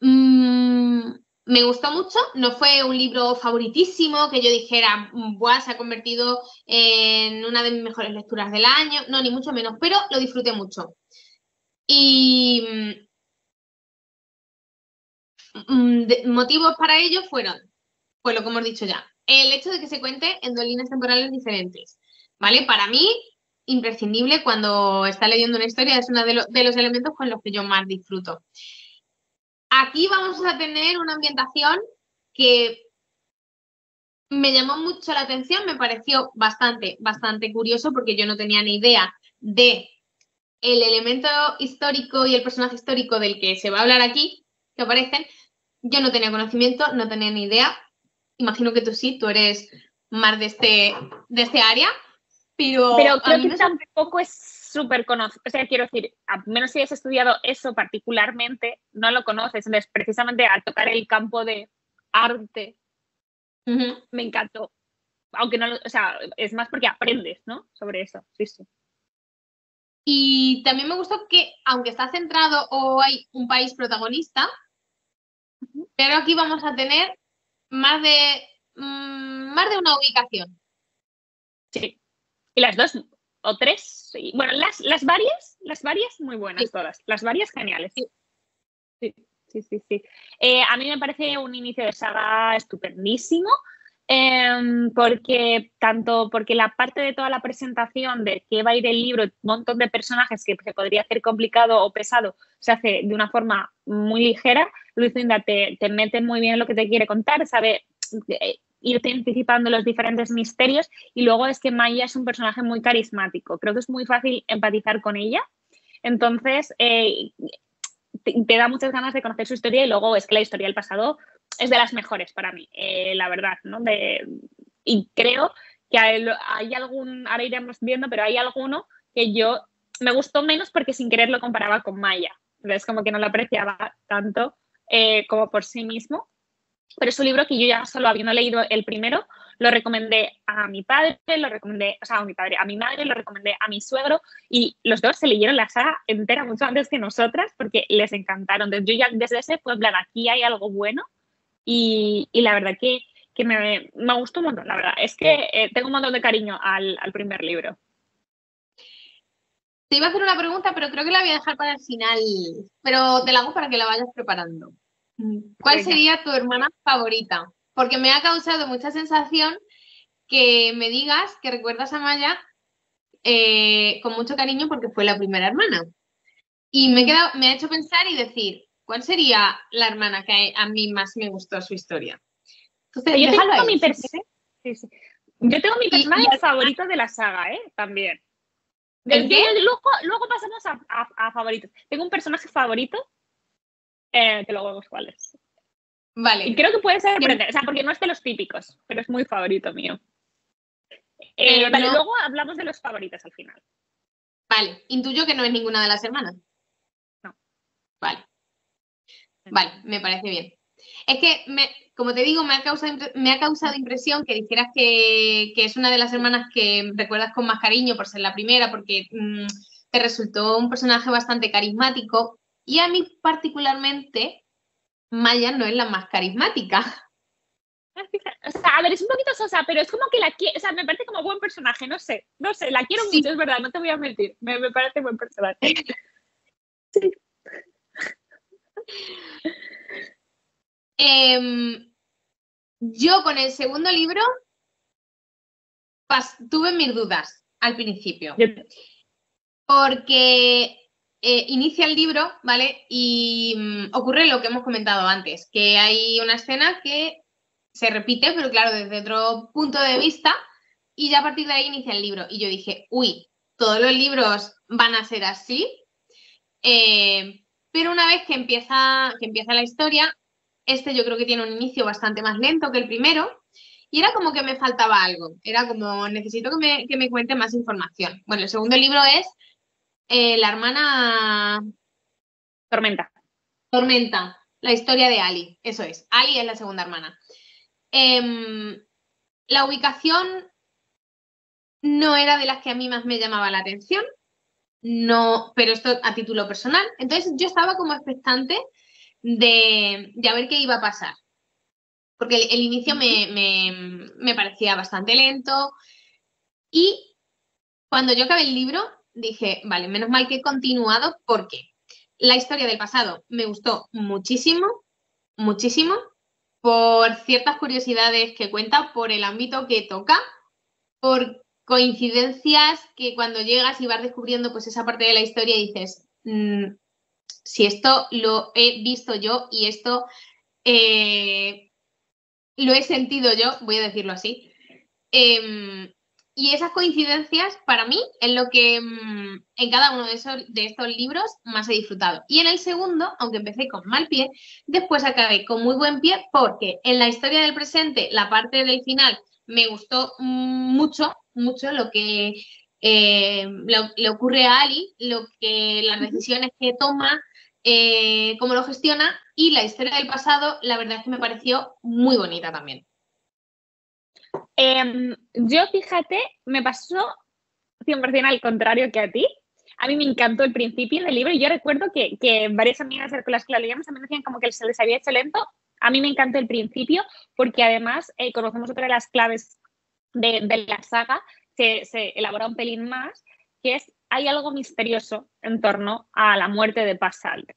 Me gustó mucho, no fue un libro favoritísimo que yo dijera, ¡buah! Se ha convertido en una de mis mejores lecturas del año, no, ni mucho menos, pero lo disfruté mucho. Y motivos para ello fueron, pues lo que hemos dicho ya, el hecho de que se cuente en 2 líneas temporales diferentes, ¿vale? Para mí, imprescindible cuando está leyendo una historia, es uno de los elementos con los que yo más disfruto. Aquí vamos a tener una ambientación que me llamó mucho la atención, me pareció bastante curioso porque yo no tenía ni idea de el elemento histórico y el personaje histórico del que se va a hablar aquí, que aparecen. Yo no tenía conocimiento, no tenía ni idea. Imagino que tú sí, tú eres más de este área, pero creo a mí que tampoco es súper conocido, o sea, quiero decir, a menos si has estudiado eso particularmente, no lo conoces. Entonces, precisamente al tocar el campo de arte, me encantó. Aunque no, o sea, es más porque aprendes, ¿no? Sobre eso, sí. Y también me gustó que, aunque está centrado o hay un país protagonista, pero aquí vamos a tener más de una ubicación. Sí. Y las 2 o 3, sí. Bueno, las varias muy buenas, sí. Todas. Las varias geniales. Sí. A mí me parece un inicio de saga estupendísimo. Porque la parte de toda la presentación de qué va a ir el libro, un montón de personajes que podría hacer complicado o pesado, se hace de una forma muy ligera. Lucinda te mete muy bien lo que te quiere contar, sabe irte anticipando los diferentes misterios, y luego es que Maya es un personaje muy carismático, creo que es muy fácil empatizar con ella, entonces te da muchas ganas de conocer su historia, y luego es que la historia del pasado es de las mejores para mí, la verdad, ¿no? Y creo que hay algún, ahora iremos viendo, pero hay alguno que yo me gustó menos porque sin querer lo comparaba con Maya. Entonces, como que no lo apreciaba tanto como por sí mismo. Pero es un libro que yo ya solo habiendo leído el primero, lo recomendé a mi padre, a mi madre, lo recomendé a mi suegro, y los dos se leyeron la saga entera mucho antes que nosotras porque les encantaron. Entonces, yo ya desde ese, pues, en plan, aquí hay algo bueno, y la verdad que me gustó un montón, la verdad. Es que tengo un montón de cariño al primer libro. Te iba a hacer una pregunta, pero creo que la voy a dejar para el final. Pero te la hago para que la vayas preparando. ¿Cuál sería tu hermana favorita? Porque me ha causado mucha sensación que me digas que recuerdas a Maya con mucho cariño porque fue la primera hermana. Y me ha hecho pensar y decir, ¿cuál sería la hermana que a mí más me gustó su historia? Entonces, Yo déjalo tengo ahí. mi personaje. Sí, sí. Yo tengo mi personaje Y favorito de la saga, también. ¿el qué? Luego pasamos a favoritos. Tengo un personaje favorito, que luego vemos cuál es. Vale. Y creo que puede ser, o sea, porque no es de los típicos, pero es muy favorito mío. Pero vale, no, luego hablamos de los favoritos al final. vale, intuyo que no es ninguna de las hermanas. No. Vale. Vale, me parece bien. Es que, como te digo, me ha causado impresión que dijeras que es una de las hermanas que recuerdas con más cariño por ser la primera, porque te resultó un personaje bastante carismático. Y a mí particularmente, Maya no es la más carismática. O sea, a ver, es un poquito sosa, pero es como que o sea, me parece como buen personaje, no sé, la quiero Sí. mucho, es verdad, no te voy a mentir, me parece buen personaje. Sí. Yo con el segundo libro tuve mis dudas al principio, porque inicia el libro, ¿vale? Y ocurre lo que hemos comentado antes, que hay una escena que se repite, pero claro, desde otro punto de vista, y ya a partir de ahí inicia el libro. Y yo dije, uy, todos los libros van a ser así, pero una vez que empieza la historia, este yo creo que tiene un inicio bastante más lento que el primero, y era como que me faltaba algo, era como necesito que me cuente más información. Bueno, el segundo libro es la hermana Tormenta, la historia de Ali, eso es, Ali es la segunda hermana. La ubicación no era de las que a mí más me llamaba la atención, no, pero esto a título personal. Entonces yo estaba como expectante de a ver qué iba a pasar, porque el inicio me parecía bastante lento y cuando yo acabé el libro dije, vale, menos mal que he continuado porque la historia del pasado me gustó muchísimo, muchísimo, por ciertas curiosidades que cuenta, por el ámbito que toca, por coincidencias que cuando llegas y vas descubriendo pues esa parte de la historia dices, si esto lo he visto yo y esto lo he sentido yo, voy a decirlo así. Y esas coincidencias, para mí, es lo que en cada uno de estos libros más he disfrutado. Y en el segundo, aunque empecé con mal pie, después acabé con muy buen pie porque en la historia del presente, la parte del final, me gustó mucho, mucho lo que le ocurre a Ali, las decisiones que toma, cómo lo gestiona, y la historia del pasado, la verdad es que me pareció muy bonita también. Yo, fíjate, me pasó 100% al contrario que a ti. A mí me encantó el principio del libro y yo recuerdo que varias amigas con las que lo leíamos también decían como que se les había hecho lento. A mí me encantó el principio porque además conocemos otra de las claves de la saga, se elabora un pelín más, que es hay algo misterioso en torno a la muerte de Pascal.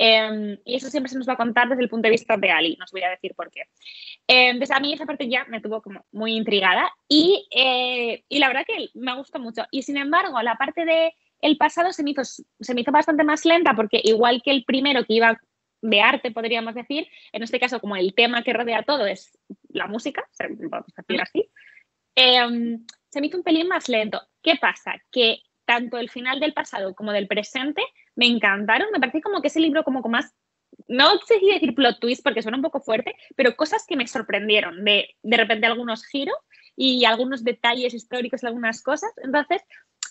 Y eso siempre se nos va a contar desde el punto de vista de Ali, no os voy a decir por qué. Entonces a mí esa parte ya me tuvo como muy intrigada y la verdad que me gustó mucho. Y sin embargo, la parte del pasado se me hizo bastante más lenta porque igual que el primero que iba de arte, podríamos decir, en este caso como el tema que rodea todo es la música, vamos a decir así, se me hizo un pelín más lento. ¿Qué pasa? Que tanto el final del pasado como del presente me encantaron, me parece como que ese libro como con más, no sé si decir plot twist porque suena un poco fuerte, pero cosas que me sorprendieron, de repente algunos giros y algunos detalles históricos, algunas cosas, entonces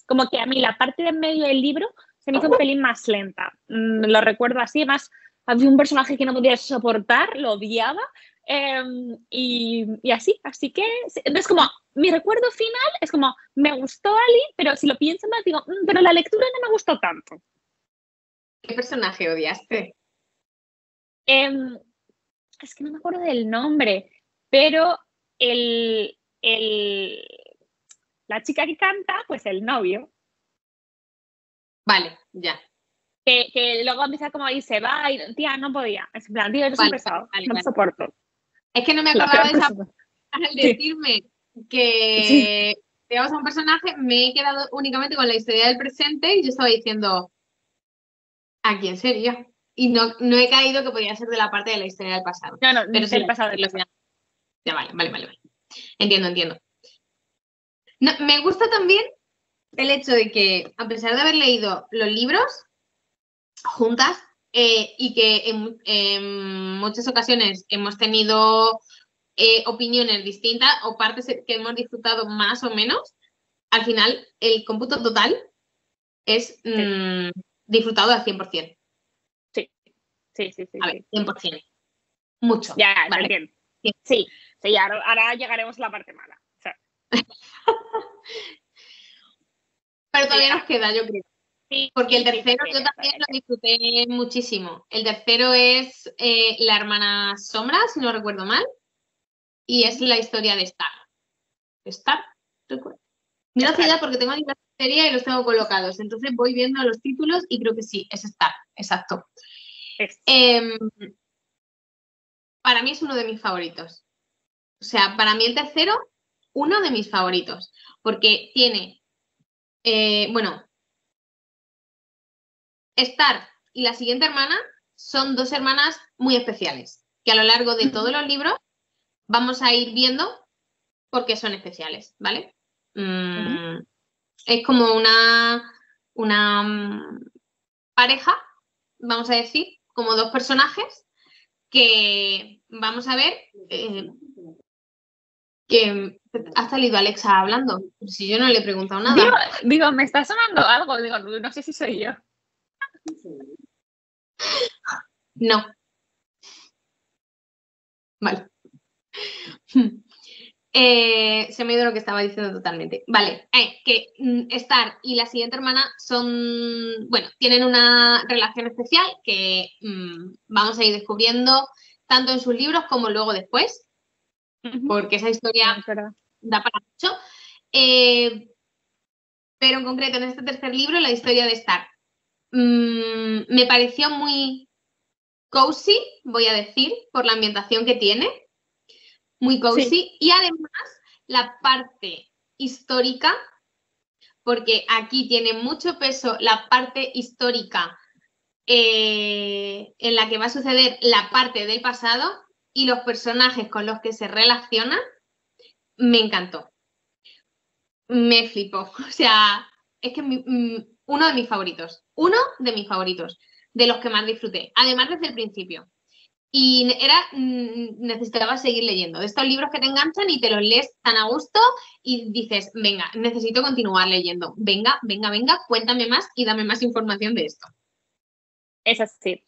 como que a mí la parte de en medio del libro se me hizo un pelín más lenta, lo recuerdo así, además había un personaje que no podía soportar, lo odiaba, y así que es como mi recuerdo final es como me gustó Ali, pero si lo pienso más digo pero la lectura no me gustó tanto. ¿Qué personaje odiaste? Es que no me acuerdo del nombre, pero la chica que canta, pues el novio. Vale, ya. Que luego empieza como y se va y tía, no podía. Es en plan, tío, eres un pesado, no te soporto. Es que no me acordaba de esa al decirme que creamos a un personaje, me he quedado únicamente con la historia del presente y yo estaba diciendo, ¿a quién sería? Y no he caído que podía ser de la parte de la historia del pasado. No, Pero sí, del pasado, del pasado. Ya, vale. Entiendo. No, me gusta también el hecho de que, a pesar de haber leído los libros juntas y que en muchas ocasiones hemos tenido opiniones distintas o partes que hemos disfrutado más o menos, al final el cómputo total es disfrutado al 100%. Sí. A ver, 100%. Mucho. Ya, ¿vale? entiendo. Sí, ahora llegaremos a la parte mala. O sea. Pero todavía nos queda, yo creo. Sí, porque el tercero yo también lo disfruté muchísimo. El tercero es La hermana Sombra, si no recuerdo mal, y es la historia de Star. ¿Star? Recuerdo. Mira hacia allá porque tengo ahí la serie y los tengo colocados. Entonces voy viendo los títulos y creo que sí, es Star, exacto. Para mí es uno de mis favoritos. O sea, para mí el tercero, uno de mis favoritos. Porque tiene, Star y la siguiente hermana son dos hermanas muy especiales, que a lo largo de todos los libros vamos a ir viendo por qué son especiales, ¿vale? Es como una pareja, vamos a decir, como dos personajes que vamos a ver que ha salido Alexa hablando. Si yo no le he preguntado nada. Digo, me está sonando algo, digo, no sé si soy yo. No. Vale. Se me ha ido lo que estaba diciendo totalmente. Vale, que Star y la siguiente hermana tienen una relación especial que vamos a ir descubriendo tanto en sus libros como luego después, porque esa historia da para mucho. Pero en concreto en este tercer libro, la historia de Star, me pareció muy cozy, voy a decir, por la ambientación que tiene. Muy cozy, y además la parte histórica, porque aquí tiene mucho peso la parte histórica en la que va a suceder la parte del pasado y los personajes con los que se relaciona, me encantó. Me flipó. O sea, es que uno de mis favoritos, de los que más disfruté, además desde el principio. Y necesitaba seguir leyendo. De estos libros que te enganchan y te los lees tan a gusto y dices, venga, necesito continuar leyendo. Venga, cuéntame más y dame más información de esto. Es así.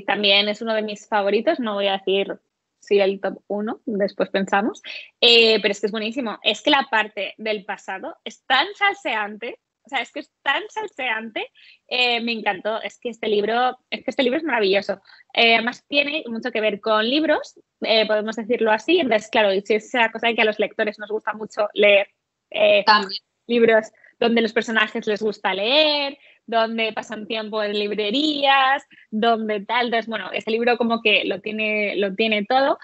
También es uno de mis favoritos. No voy a decir si el top 1, después pensamos. Pero es que es buenísimo. Es que la parte del pasado es tan salseante. O sea, es que es tan salseante, me encantó. Es que este libro es maravilloso. Además, tiene mucho que ver con libros, podemos decirlo así. Entonces, claro, si es esa cosa que a los lectores nos gusta mucho leer libros donde los personajes les gusta leer, donde pasan tiempo en librerías, donde tal. Entonces, bueno, este libro como que lo tiene todo.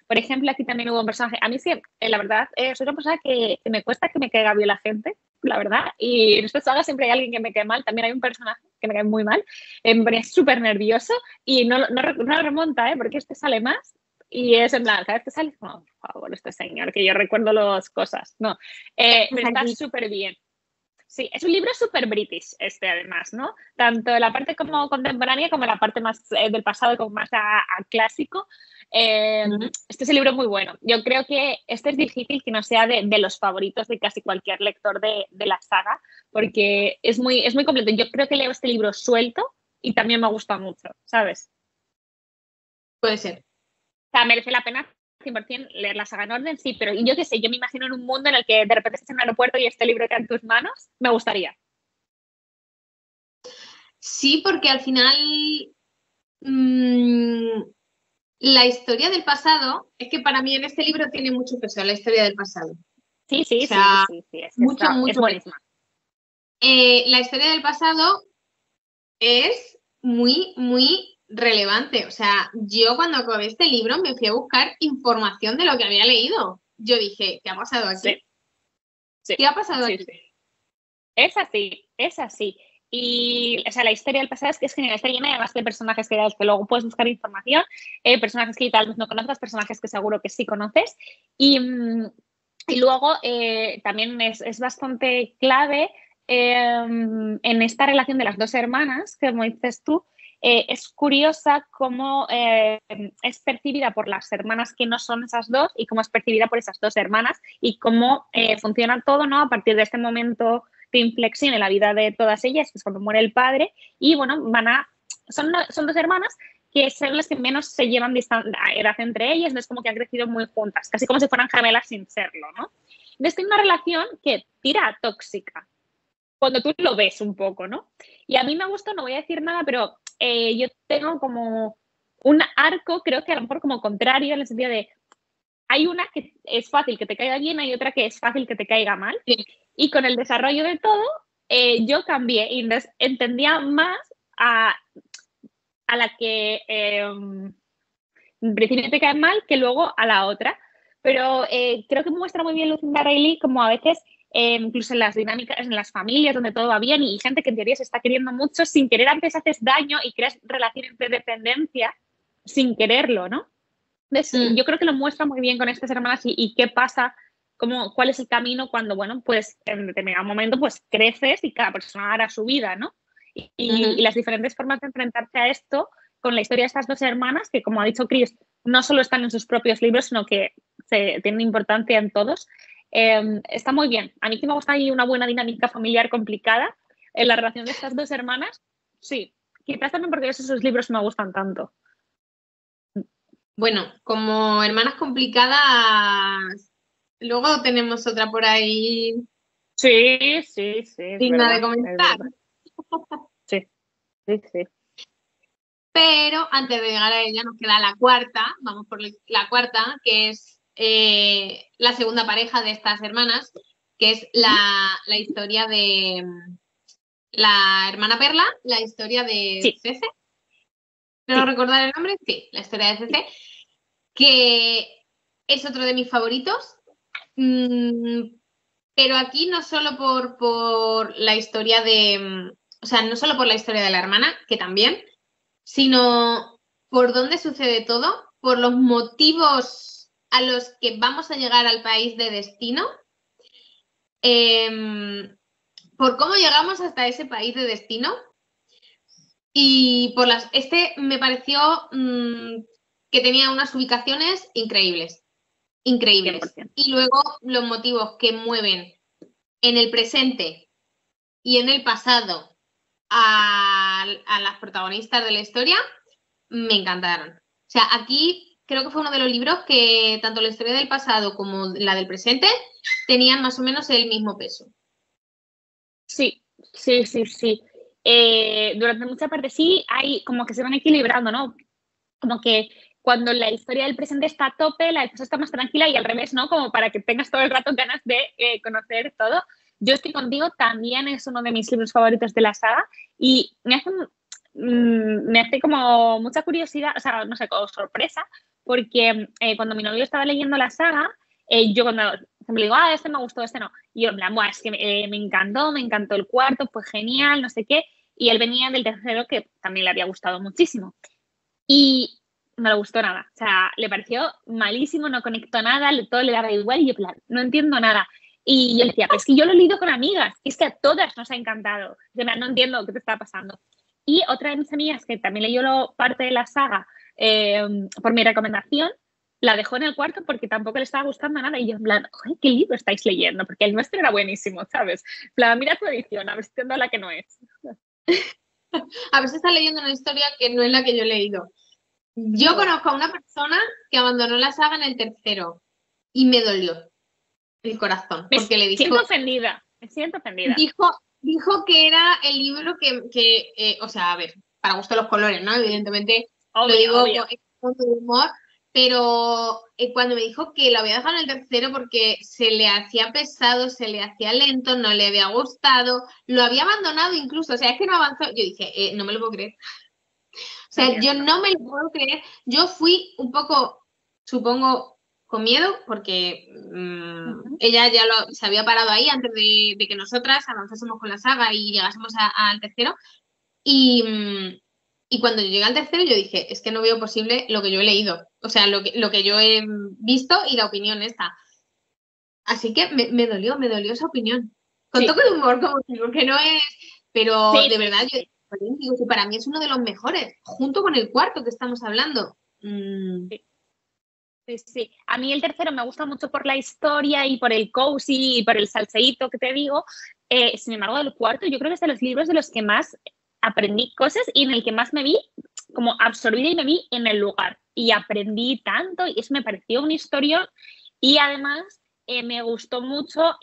Por ejemplo, aquí también hubo un personaje. A mí sí, la verdad, soy una persona que me cuesta que me caiga bien la gente, la verdad. Y en esta saga siempre hay alguien que me cae mal. También hay un personaje que me cae muy mal. Me ponía súper nervioso y no remonta, porque este sale más. Y es en plan, cada vez que sale, como, por favor, este señor, que yo recuerdo las cosas. No, pero está súper bien. Sí, es un libro súper british además, ¿no? Tanto la parte como contemporánea como la parte más del pasado, como más a clásico. Este es un libro muy bueno. Yo creo que este es difícil que no sea de los favoritos de casi cualquier lector de la saga, porque es muy completo. Yo creo que leo este libro suelto y también me gusta mucho, ¿sabes? Puede ser. O sea, merece la pena 100% leer la saga en orden, sí, pero yo qué sé, yo me imagino en un mundo en el que de repente estás en un aeropuerto y este libro queda en tus manos, me gustaría. Sí, porque al final la historia del pasado, es que para mí en este libro tiene mucho peso la historia del pasado. Sí, o sea, sí, es mucho buenísima. La historia del pasado es muy, muy relevante. O sea, yo cuando acabé este libro me fui a buscar información de lo que había leído. Yo dije, ¿qué ha pasado aquí? Sí, ¿Qué ha pasado sí, aquí? sí. Es así, es así. Y, o sea, la historia del pasado es genial, está llena además de personajes que luego puedes buscar información, personajes que tal vez no conozcas, personajes que seguro que sí conoces. Y, y luego también es bastante clave en esta relación de las dos hermanas, que como dices tú, es curiosa cómo es percibida por las hermanas que no son esas dos y cómo es percibida por esas dos hermanas y cómo funciona todo, ¿no? A partir de este momento de inflexión en la vida de todas ellas, que es cuando muere el padre, y bueno, son dos hermanas que son las que menos se llevan edad entre ellas, no es como que han crecido muy juntas, casi como si fueran gemelas sin serlo, ¿no? Entonces tiene una relación que tira a tóxica, cuando tú lo ves un poco, ¿no? Y a mí me gusta, no voy a decir nada, pero yo tengo como un arco, creo que a lo mejor como contrario, en el sentido de, hay una que es fácil que te caiga bien, hay otra que es fácil que te caiga mal. Sí. Y con el desarrollo de todo, yo cambié y entendía más a la que en principio te cae mal que luego a la otra. Pero creo que muestra muy bien Lucinda Riley como a veces, incluso en las dinámicas, en las familias donde todo va bien y gente que en teoría se está queriendo mucho, sin querer antes haces daño y creas relaciones de dependencia sin quererlo, ¿no? Entonces, yo creo que lo muestra muy bien con estas hermanas y qué pasa, cuál es el camino cuando, bueno, pues en determinado momento pues creces y cada persona hará su vida, ¿no? Y las diferentes formas de enfrentarse a esto con la historia de estas dos hermanas, que como ha dicho Chris, no solo están en sus propios libros, sino que tienen importancia en todos. Está muy bien. A mí que me gusta ahí una buena dinámica familiar complicada en la relación de estas dos hermanas. Sí, quizás también porque esos libros me gustan tanto. Bueno, como hermanas complicadas, luego tenemos otra por ahí Sí, sí, sí, es digna verdad, de comentar. Sí, sí, sí. Pero antes de llegar a ella nos queda la cuarta, vamos por la cuarta, que es la segunda pareja de estas hermanas, que es la historia de la hermana Perla, la historia de Sí, Cece. ¿No sí. recordar el nombre? Sí, la historia de Cece, que es otro de mis favoritos. Pero aquí no solo por la historia o sea, no solo por la historia de la hermana, que también, sino por dónde sucede todo, por los motivos a los que vamos a llegar al país de destino, por cómo llegamos hasta ese país de destino y por me pareció que tenía unas ubicaciones increíbles, increíbles. 100%. Y luego los motivos que mueven en el presente y en el pasado a las protagonistas de la historia me encantaron. O sea, aquí creo que fue uno de los libros que tanto la historia del pasado como la del presente tenían más o menos el mismo peso. Sí, sí, sí, sí. Durante mucha parte sí, hay como que se van equilibrando, ¿no? Como que cuando la historia del presente está a tope, la del pasado está más tranquila y al revés, ¿no? Como para que tengas todo el rato ganas de conocer todo. Yo estoy contigo, también es uno de mis libros favoritos de la saga y me hace como mucha curiosidad, o sea, no sé, como sorpresa, porque cuando mi novio estaba leyendo la saga, yo cuando me digo, este me gustó, este no, y yo en plan, es que me encantó el cuarto, fue genial, no sé qué, y él venía del tercero que también le había gustado muchísimo. Y no le gustó nada. O sea, le pareció malísimo, no conectó nada, todo le daba igual y yo, plan, no entiendo nada. Y yo le decía, pero es que yo lo he leído con amigas, es que a todas nos ha encantado. Yo, no entiendo qué te está pasando. Y otra de mis amigas que también leyó parte de la saga por mi recomendación, la dejó en el cuarto porque tampoco le estaba gustando nada. Y yo, en plan, ¿qué libro estáis leyendo? Porque el nuestro era buenísimo, ¿sabes? En plan, mira tu edición, a ver si te entiendo la que no es. A ver si estás leyendo una historia que no es la que yo he leído. Yo conozco a una persona que abandonó la saga en el tercero y me dolió el corazón porque le dijo... Me siento ofendida. Dijo que era el libro que o sea, a ver, para gusto los colores, ¿no? Evidentemente lo digo con humor, pero cuando me dijo que lo había dejado en el tercero porque se le hacía pesado, se le hacía lento, no le había gustado, lo había abandonado incluso, o sea, es que no avanzó. Yo dije, no me lo puedo creer. O sea, yo no me lo puedo creer. Yo fui un poco, supongo, con miedo porque ella ya se había parado ahí antes de que nosotras avanzásemos con la saga y llegásemos al tercero. Y cuando yo llegué al tercero yo dije, es que no veo posible lo que yo he leído, o sea, lo que yo he visto y la opinión esta. Así que me dolió esa opinión. Con Sí. toque de humor, como digo, que no es... Pero Sí, de sí, verdad, sí. yo digo que para mí es uno de los mejores, junto con el cuarto que estamos hablando. Sí, sí. A mí el tercero me gusta mucho por la historia y por el cozy y por el salseíto que te digo. Sin embargo, el cuarto yo creo que es de los libros de los que más aprendí cosas y en el que más me vi como absorbida y me vi en el lugar. Y aprendí tanto y eso me pareció una historia y además me gustó mucho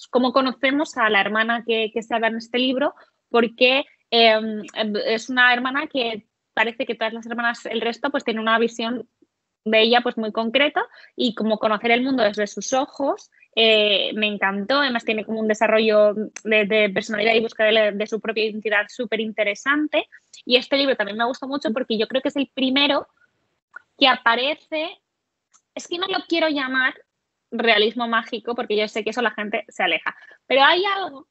cómo conocemos a la hermana que se habla en este libro, porque es una hermana que parece que todas las hermanas, el resto, pues tienen una visión de ella pues muy concreta y como conocer el mundo desde sus ojos me encantó. Además tiene como un desarrollo de personalidad y búsqueda de su propia identidad súper interesante. Y este libro también me gustó mucho porque yo creo que es el primero que aparece, es que no lo quiero llamar realismo mágico porque yo sé que eso la gente se aleja, pero hay algo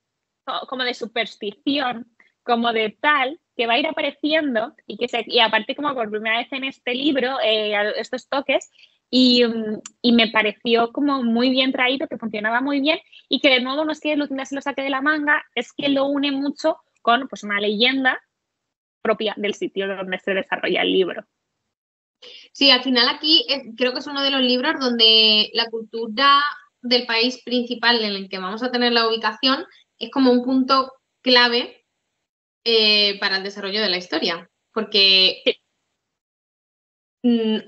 como de superstición, como de tal, que va a ir apareciendo y aparte como por primera vez en este libro, estos toques, y me pareció como muy bien traído, que funcionaba muy bien y que de nuevo no es que Lucinda se lo saque de la manga, es que lo une mucho con pues, una leyenda propia del sitio donde se desarrolla el libro. Sí, al final aquí creo que es uno de los libros donde la cultura del país principal en el que vamos a tener la ubicación es como un punto clave para el desarrollo de la historia, porque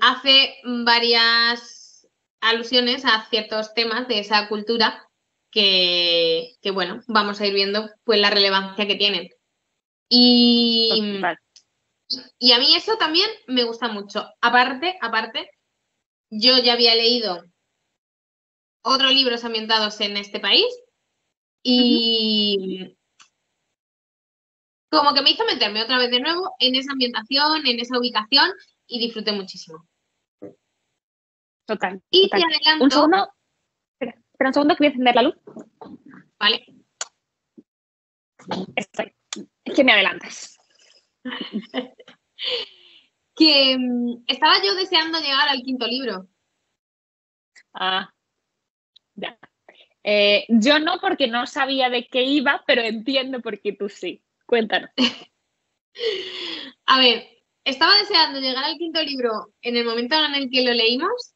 hace varias alusiones a ciertos temas de esa cultura que, bueno, vamos a ir viendo pues la relevancia que tienen. Total. Y a mí eso también me gusta mucho. Aparte, yo ya había leído otros libros ambientados en este país y como que me hizo meterme otra vez de nuevo en esa ambientación, en esa ubicación y disfruté muchísimo. Total. Y Total. te adelanto... Un segundo. Espera un segundo que voy a encender la luz. Vale. Estoy. Es que me adelantas. Que estaba yo deseando llegar al quinto libro. Ah, ya. Yo no, porque no sabía de qué iba, pero entiendo por qué tú sí. Cuéntanos. A ver, estaba deseando llegar al quinto libro en el momento en el que lo leímos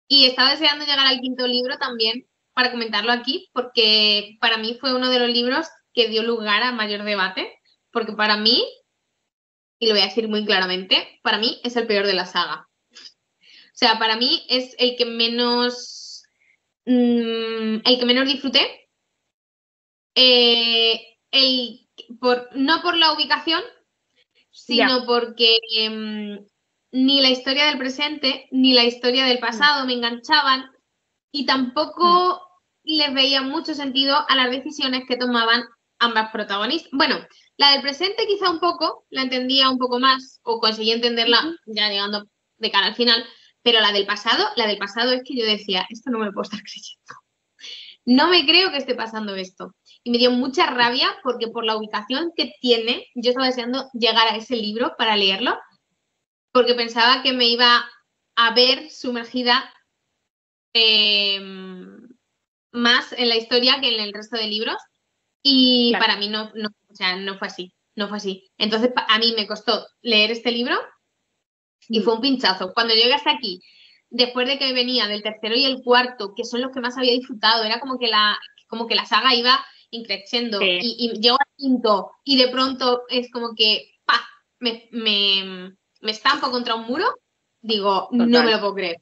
y estaba deseando llegar al quinto libro también para comentarlo aquí, porque para mí fue uno de los libros que dio lugar a mayor debate, porque para mí, y lo voy a decir muy claramente, para mí es el peor de la saga. O sea, para mí es el que menos disfruté. No por la ubicación, sino Ya. porque ni la historia del presente ni la historia del pasado me enganchaban y tampoco les veía mucho sentido a las decisiones que tomaban ambas protagonistas. Bueno, la del presente quizá un poco, la entendía un poco más o conseguí entenderla ya llegando de cara al final, pero la del pasado es que yo decía, esto no me lo puedo estar creyendo. No me creo que esté pasando esto. Y me dio mucha rabia porque por la ubicación que tiene, yo estaba deseando llegar a ese libro para leerlo, porque pensaba que me iba a ver sumergida más en la historia que en el resto de libros. Y Claro. para mí o sea, no fue así. No fue así. Entonces, a mí me costó leer este libro y fue un pinchazo. Cuando llegué hasta aquí, después de que venía del tercero y el cuarto, que son los que más había disfrutado, era como que la saga iba increciendo Sí. y llego al quinto y de pronto es como que ¡pah! Me estampo contra un muro, digo, Total. no me lo puedo creer.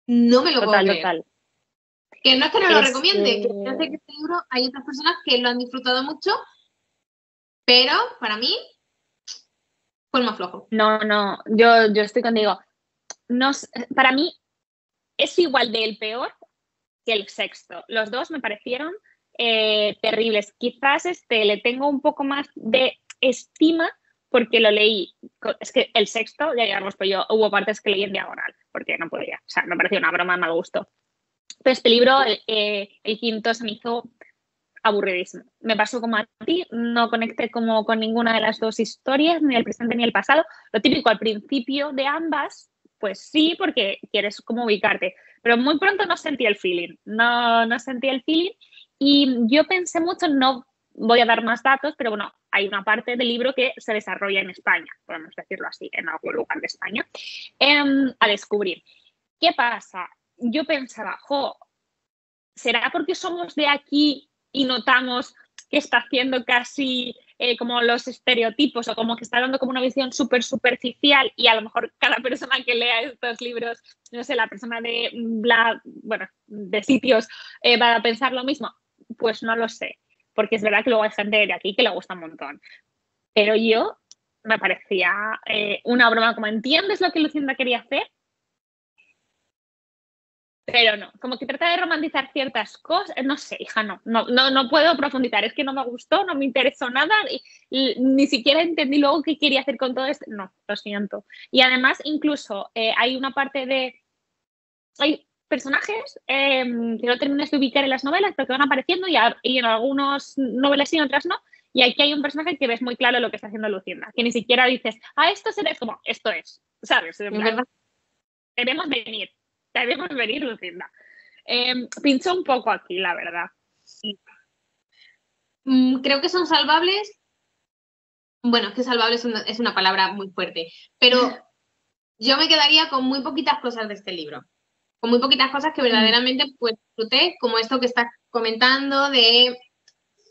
No me lo puedo creer. Total. Que no es que no lo recomiende, que yo sé que este libro hay otras personas que lo han disfrutado mucho, pero para mí fue el más flojo. No, yo estoy contigo. Para mí es igual del peor que el sexto. Los dos me parecieron terribles. Quizás le tengo un poco más de estima porque lo leí, es que el sexto, ya digamos, pues yo hubo partes que leí en diagonal, porque no podía, o sea, me pareció una broma de mal gusto. Pero este libro, el quinto, se me hizo aburridísimo. Me pasó como a ti, no conecté como con ninguna de las dos historias, ni el presente ni el pasado. Lo típico al principio de ambas, pues sí, porque quieres como ubicarte, pero muy pronto no sentí el feeling, no sentí el feeling y yo pensé mucho, no voy a dar más datos, pero bueno, hay una parte del libro que se desarrolla en España, podemos decirlo así, en algún lugar de España, a descubrir. ¿Qué pasa? Yo pensaba, ¿será porque somos de aquí y notamos que está haciendo casi como los estereotipos o como que está dando como una visión súper superficial y a lo mejor cada persona que lea estos libros, no sé, la persona de, de sitios va a pensar lo mismo? Pues no lo sé, porque es verdad que luego hay gente de aquí que le gusta un montón. Pero yo me parecía una broma, como entiendes lo que Lucinda quería hacer, pero no, como que trata de romantizar ciertas cosas, no sé, hija, no puedo profundizar, es que no me gustó, no me interesó nada, ni siquiera entendí luego qué quería hacer con todo esto, no, lo siento. Y además, incluso hay una parte hay personajes que no terminas de ubicar en las novelas, pero que van apareciendo y en algunas novelas sí, en otras no, y aquí hay un personaje que ves muy claro lo que está haciendo Lucinda, que ni siquiera dices, esto será como, esto es, ¿sabes? En plan, debemos venir, Lucinda. Pinchó un poco aquí, la verdad. Creo que son salvables. Bueno, es que salvable es una palabra muy fuerte, pero yo me quedaría con muy poquitas cosas de este libro. Con muy poquitas cosas que verdaderamente pues disfruté, como esto que estás comentando de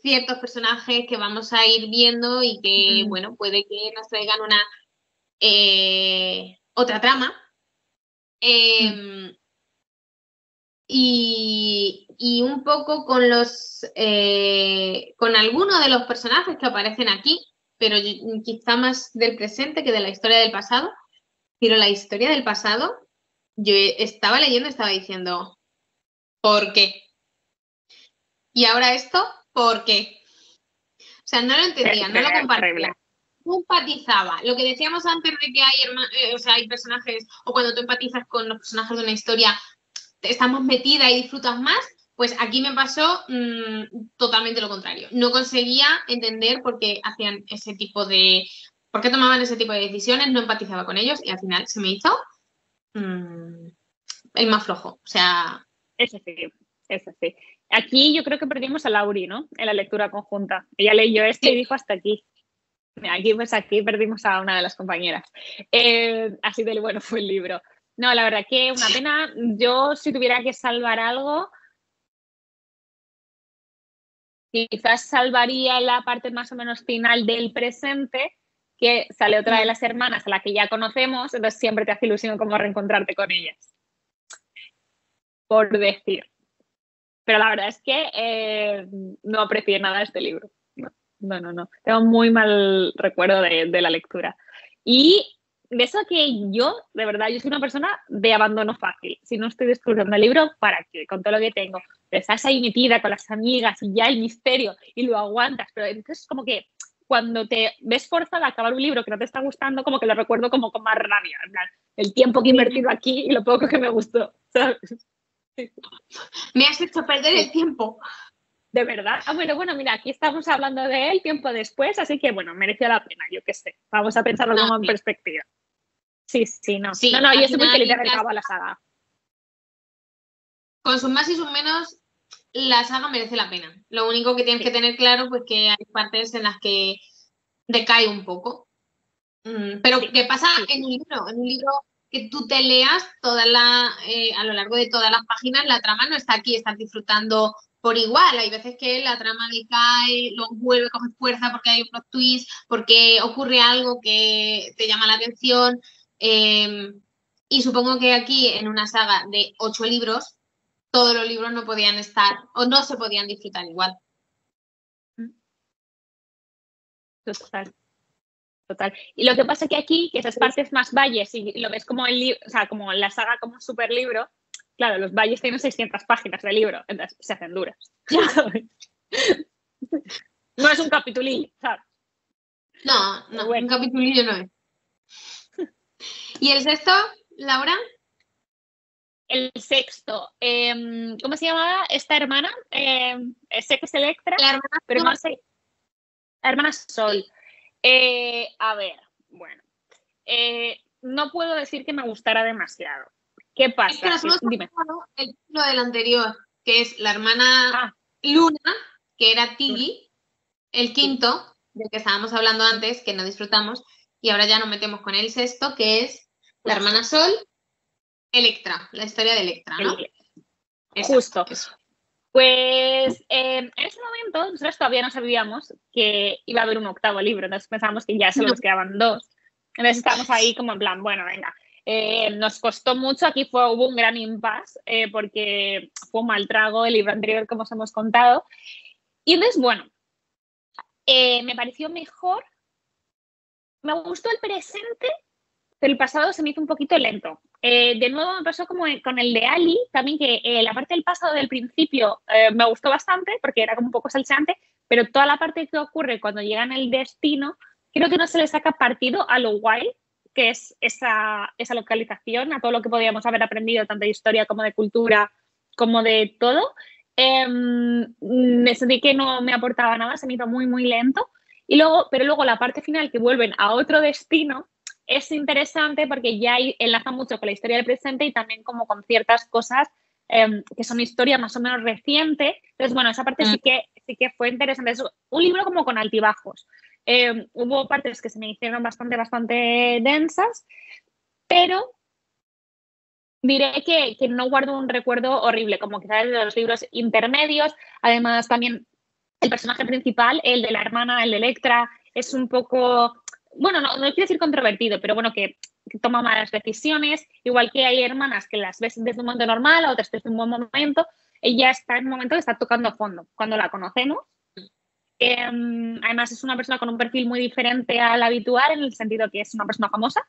ciertos personajes que vamos a ir viendo y que, bueno, puede que nos traigan una otra trama. Y un poco con con algunos de los personajes que aparecen aquí, pero quizá más del presente que de la historia del pasado. Pero la historia del pasado, yo estaba leyendo, estaba diciendo, ¿por qué? Y ahora esto, ¿por qué? O sea, no lo entendía, no lo compartía. No empatizaba. Lo que decíamos antes de que hay personajes, o cuando tú empatizas con los personajes de una historia, estás más metida y disfrutas más, pues aquí me pasó totalmente lo contrario. No conseguía entender por qué hacían por qué tomaban ese tipo de decisiones, no empatizaba con ellos y al final se me hizo el más flojo. O sea... Eso sí. Aquí yo creo que perdimos a Lauri, ¿no? En la lectura conjunta. Ella leyó esto y dijo hasta aquí. Aquí perdimos a una de las compañeras. Así de bueno fue el libro. No, la verdad que una pena. Yo, si tuviera que salvar algo, quizás salvaría la parte más o menos final del presente, que sale otra de las hermanas a la que ya conocemos, entonces siempre te hace ilusión como reencontrarte con ellas. Por decir. Pero la verdad es que no aprecié nada este libro. No. Tengo muy mal recuerdo de la lectura. Y de eso que yo, de verdad, yo soy una persona de abandono fácil. Si no estoy descubriendo el libro, ¿para qué? Con todo lo que tengo. Pero estás ahí metida con las amigas y ya el misterio y lo aguantas. Pero entonces como que cuando te ves forzada a acabar un libro que no te está gustando, como que lo recuerdo como con más rabia. En plan, el tiempo que he invertido aquí y lo poco que me gustó, ¿sabes? Me has hecho perder el tiempo. De verdad. Bueno, mira, aquí estamos hablando de él tiempo después, así que bueno, mereció la pena, yo qué sé. Vamos a pensarlo como en perspectiva. Sí, no. Sí, no, yo estoy muy feliz de haber acabado la saga. Con sus más y sus menos, la saga merece la pena. Lo único que tienes que tener claro, pues que hay partes en las que decae un poco. Pero ¿qué pasa en un libro? En un libro que tú te leas a lo largo de todas las páginas, la trama no está aquí, estás disfrutando por igual. Hay veces que la trama decae, luego vuelve a coger fuerza porque hay un plot twist, porque ocurre algo que te llama la atención. Y supongo que aquí, en una saga de 8 libros, todos los libros no podían estar o no se podían disfrutar igual. Total. Y lo que pasa que aquí, que esas partes más valles, y lo ves como como la saga como super libro, claro, los valles tienen 600 páginas de libro, entonces se hacen duras. No es un capitulín, ¿sabes? No, Pero no, un bueno, capitulillo no es. ¿Y el sexto, Laura? el sexto, ¿cómo se llamaba esta hermana? Sé que es Electra, La hermana pero no sé. La hermana Sol. A ver, bueno. No puedo decir que me gustara demasiado. ¿Qué es que pasa? nos hemos Dime. pasado el título del anterior, que es la hermana Ah, Luna, que era Luna. Tiggy, el Sí. quinto, del que estábamos hablando antes, que no disfrutamos, y ahora ya nos metemos con el sexto, que es la hermana Sol, Electra, la historia de Electra, ¿no? El, Exacto, justo. eso. Pues en ese momento nosotros todavía no sabíamos que iba a haber un octavo libro, entonces pensábamos que ya solo No. nos quedaban dos. Entonces estábamos ahí como en plan, bueno, venga. Nos costó mucho, aquí hubo un gran impasse porque fue un mal trago el libro anterior, como os hemos contado. Y entonces, bueno, me pareció mejor, me gustó el presente, pero el pasado se me hizo un poquito lento. De nuevo me pasó como con el de Ali, también que la parte del pasado del principio me gustó bastante porque era como un poco salseante, pero toda la parte que ocurre cuando llegan al destino, creo que no se le saca partido a lo guay que es esa localización, a todo lo que podíamos haber aprendido, tanto de historia como de cultura, como de todo. Me sentí que no me aportaba nada, se me hizo muy, muy lento. Y luego, pero luego la parte final que vuelven a otro destino, es interesante porque ya enlaza mucho con la historia del presente y también como con ciertas cosas que son historia más o menos reciente. Entonces, bueno, esa parte sí que fue interesante. Es un libro como con altibajos. Hubo partes que se me hicieron bastante, bastante densas, pero diré que no guardo un recuerdo horrible, como quizás de los libros intermedios. Además, también el personaje principal, el de la hermana, el de Electra, es un poco, bueno, no quiero decir controvertido, pero bueno, que toma malas decisiones, igual que hay hermanas que las ves desde un momento normal, otras desde un buen momento, ella está en un momento que está tocando a fondo, cuando la conocemos. Además, es una persona con un perfil muy diferente al habitual, en el sentido que es una persona famosa,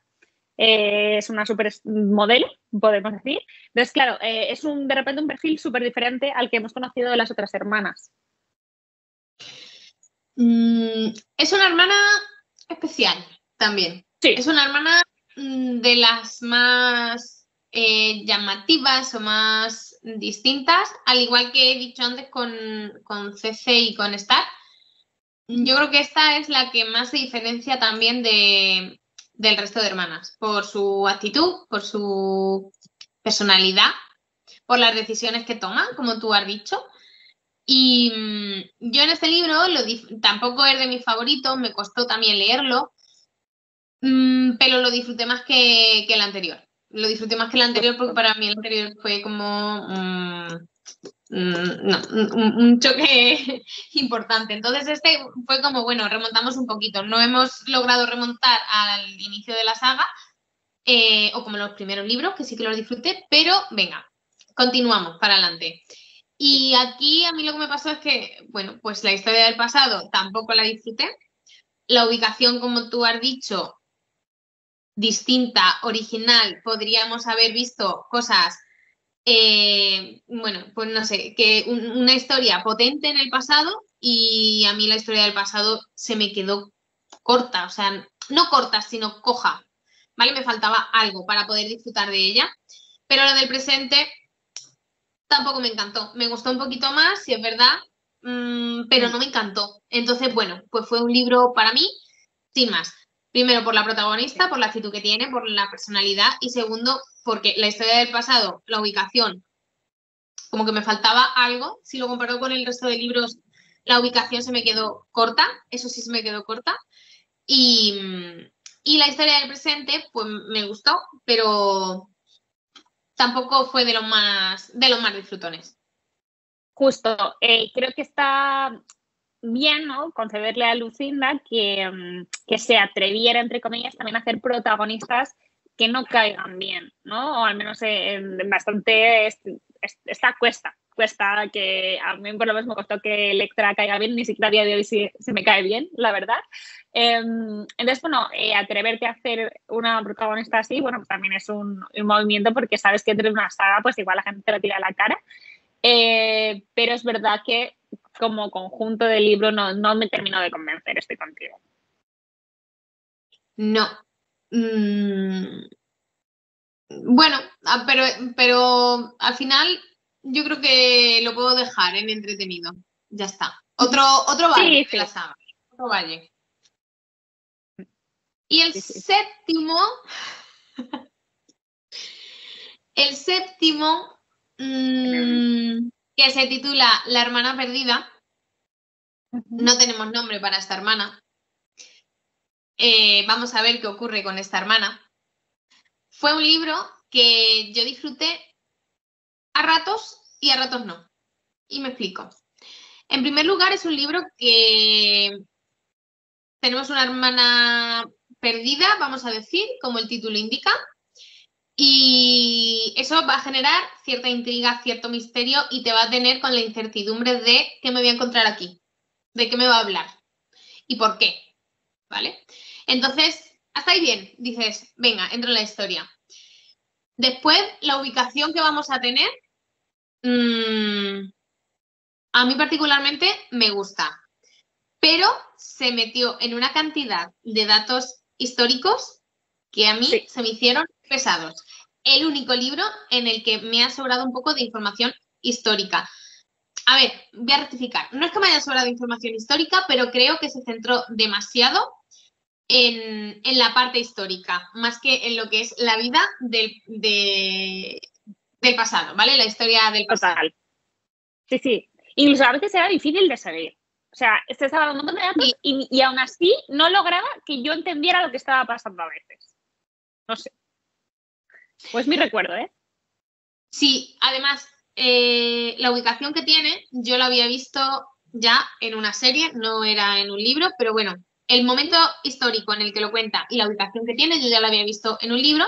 es una super modelo, podemos decir. Entonces, claro, es de repente un perfil súper diferente al que hemos conocido de las otras hermanas. Es una hermana especial también. Sí. Es una hermana de las más llamativas o más distintas, al igual que he dicho antes con CC y con Star. Yo creo que esta es la que más se diferencia también del resto de hermanas, por su actitud, por su personalidad, por las decisiones que toma, como tú has dicho. Y yo en este libro tampoco es de mis favoritos, me costó también leerlo, pero lo disfruté más que el anterior. Lo disfruté más que el anterior porque para mí el anterior fue como no, un choque importante. Entonces este fue como, bueno, remontamos un poquito. No hemos logrado remontar al inicio de la saga, o como los primeros libros, que sí que los disfruté, pero venga, continuamos para adelante. Y aquí a mí lo que me pasó es que, bueno, pues la historia del pasado tampoco la disfruté. La ubicación, como tú has dicho, distinta, original, podríamos haber visto cosas, bueno, pues no sé, que una historia potente en el pasado y a mí la historia del pasado se me quedó corta, o sea, no corta, sino coja, ¿vale? Me faltaba algo para poder disfrutar de ella, pero la del presente tampoco me encantó. Me gustó un poquito más, si es verdad, pero no me encantó. Entonces, bueno, pues fue un libro para mí, sin más. Primero, por la protagonista, por la actitud que tiene, por la personalidad, y segundo, porque la historia del pasado, la ubicación, como que me faltaba algo. Si lo comparo con el resto de libros, la ubicación se me quedó corta, eso sí se me quedó corta. Y la historia del presente, pues me gustó, pero tampoco fue de los más disfrutones. Justo, creo que está bien, ¿no? Concederle a Lucinda que se atreviera, entre comillas, también a hacer protagonistas que no caigan bien, ¿no? O al menos bastante esta cuesta que a mí por lo menos me costó que Electra caiga bien, ni siquiera a día de hoy se me cae bien, la verdad. Entonces, bueno, atreverte a hacer una protagonista así, bueno, pues también es un movimiento porque sabes que entre una saga, pues igual la gente te lo tira a la cara. Pero es verdad que como conjunto de libro no me terminó de convencer, estoy contigo. No. Bueno, pero al final yo creo que lo puedo dejar en entretenido. Ya está. Otro valle de la saga. Otro valle. Y el séptimo. El séptimo, que se titula La hermana perdida. No tenemos nombre para esta hermana. Vamos a ver qué ocurre con esta hermana. Fue un libro que yo disfruté a ratos y a ratos no. Y me explico. En primer lugar, es un libro que tenemos una hermana perdida, vamos a decir, como el título indica. Y eso va a generar cierta intriga, cierto misterio y te va a tener con la incertidumbre de qué me voy a encontrar aquí, de qué me va a hablar y por qué, ¿vale? Entonces, hasta ahí bien, dices, venga, entro en la historia. Después, la ubicación que vamos a tener, a mí particularmente me gusta, pero se metió en una cantidad de datos históricos que a mí se me hicieron pesados. El único libro en el que me ha sobrado un poco de información histórica. A ver, voy a rectificar. No es que me haya sobrado información histórica, pero creo que se centró demasiado en la parte histórica, más que en lo que es la vida del pasado, ¿vale? La historia del pasado. Total. Sí, sí. Incluso a veces era difícil de seguir. O sea, se estaba dando un montón de datos y aún así no lograba que yo entendiera lo que estaba pasando a veces. No sé. Pues mi recuerdo, ¿eh? Sí, además, la ubicación que tiene, yo la había visto ya en una serie, no era en un libro, pero bueno, el momento histórico en el que lo cuenta y la ubicación que tiene, yo ya la había visto en un libro,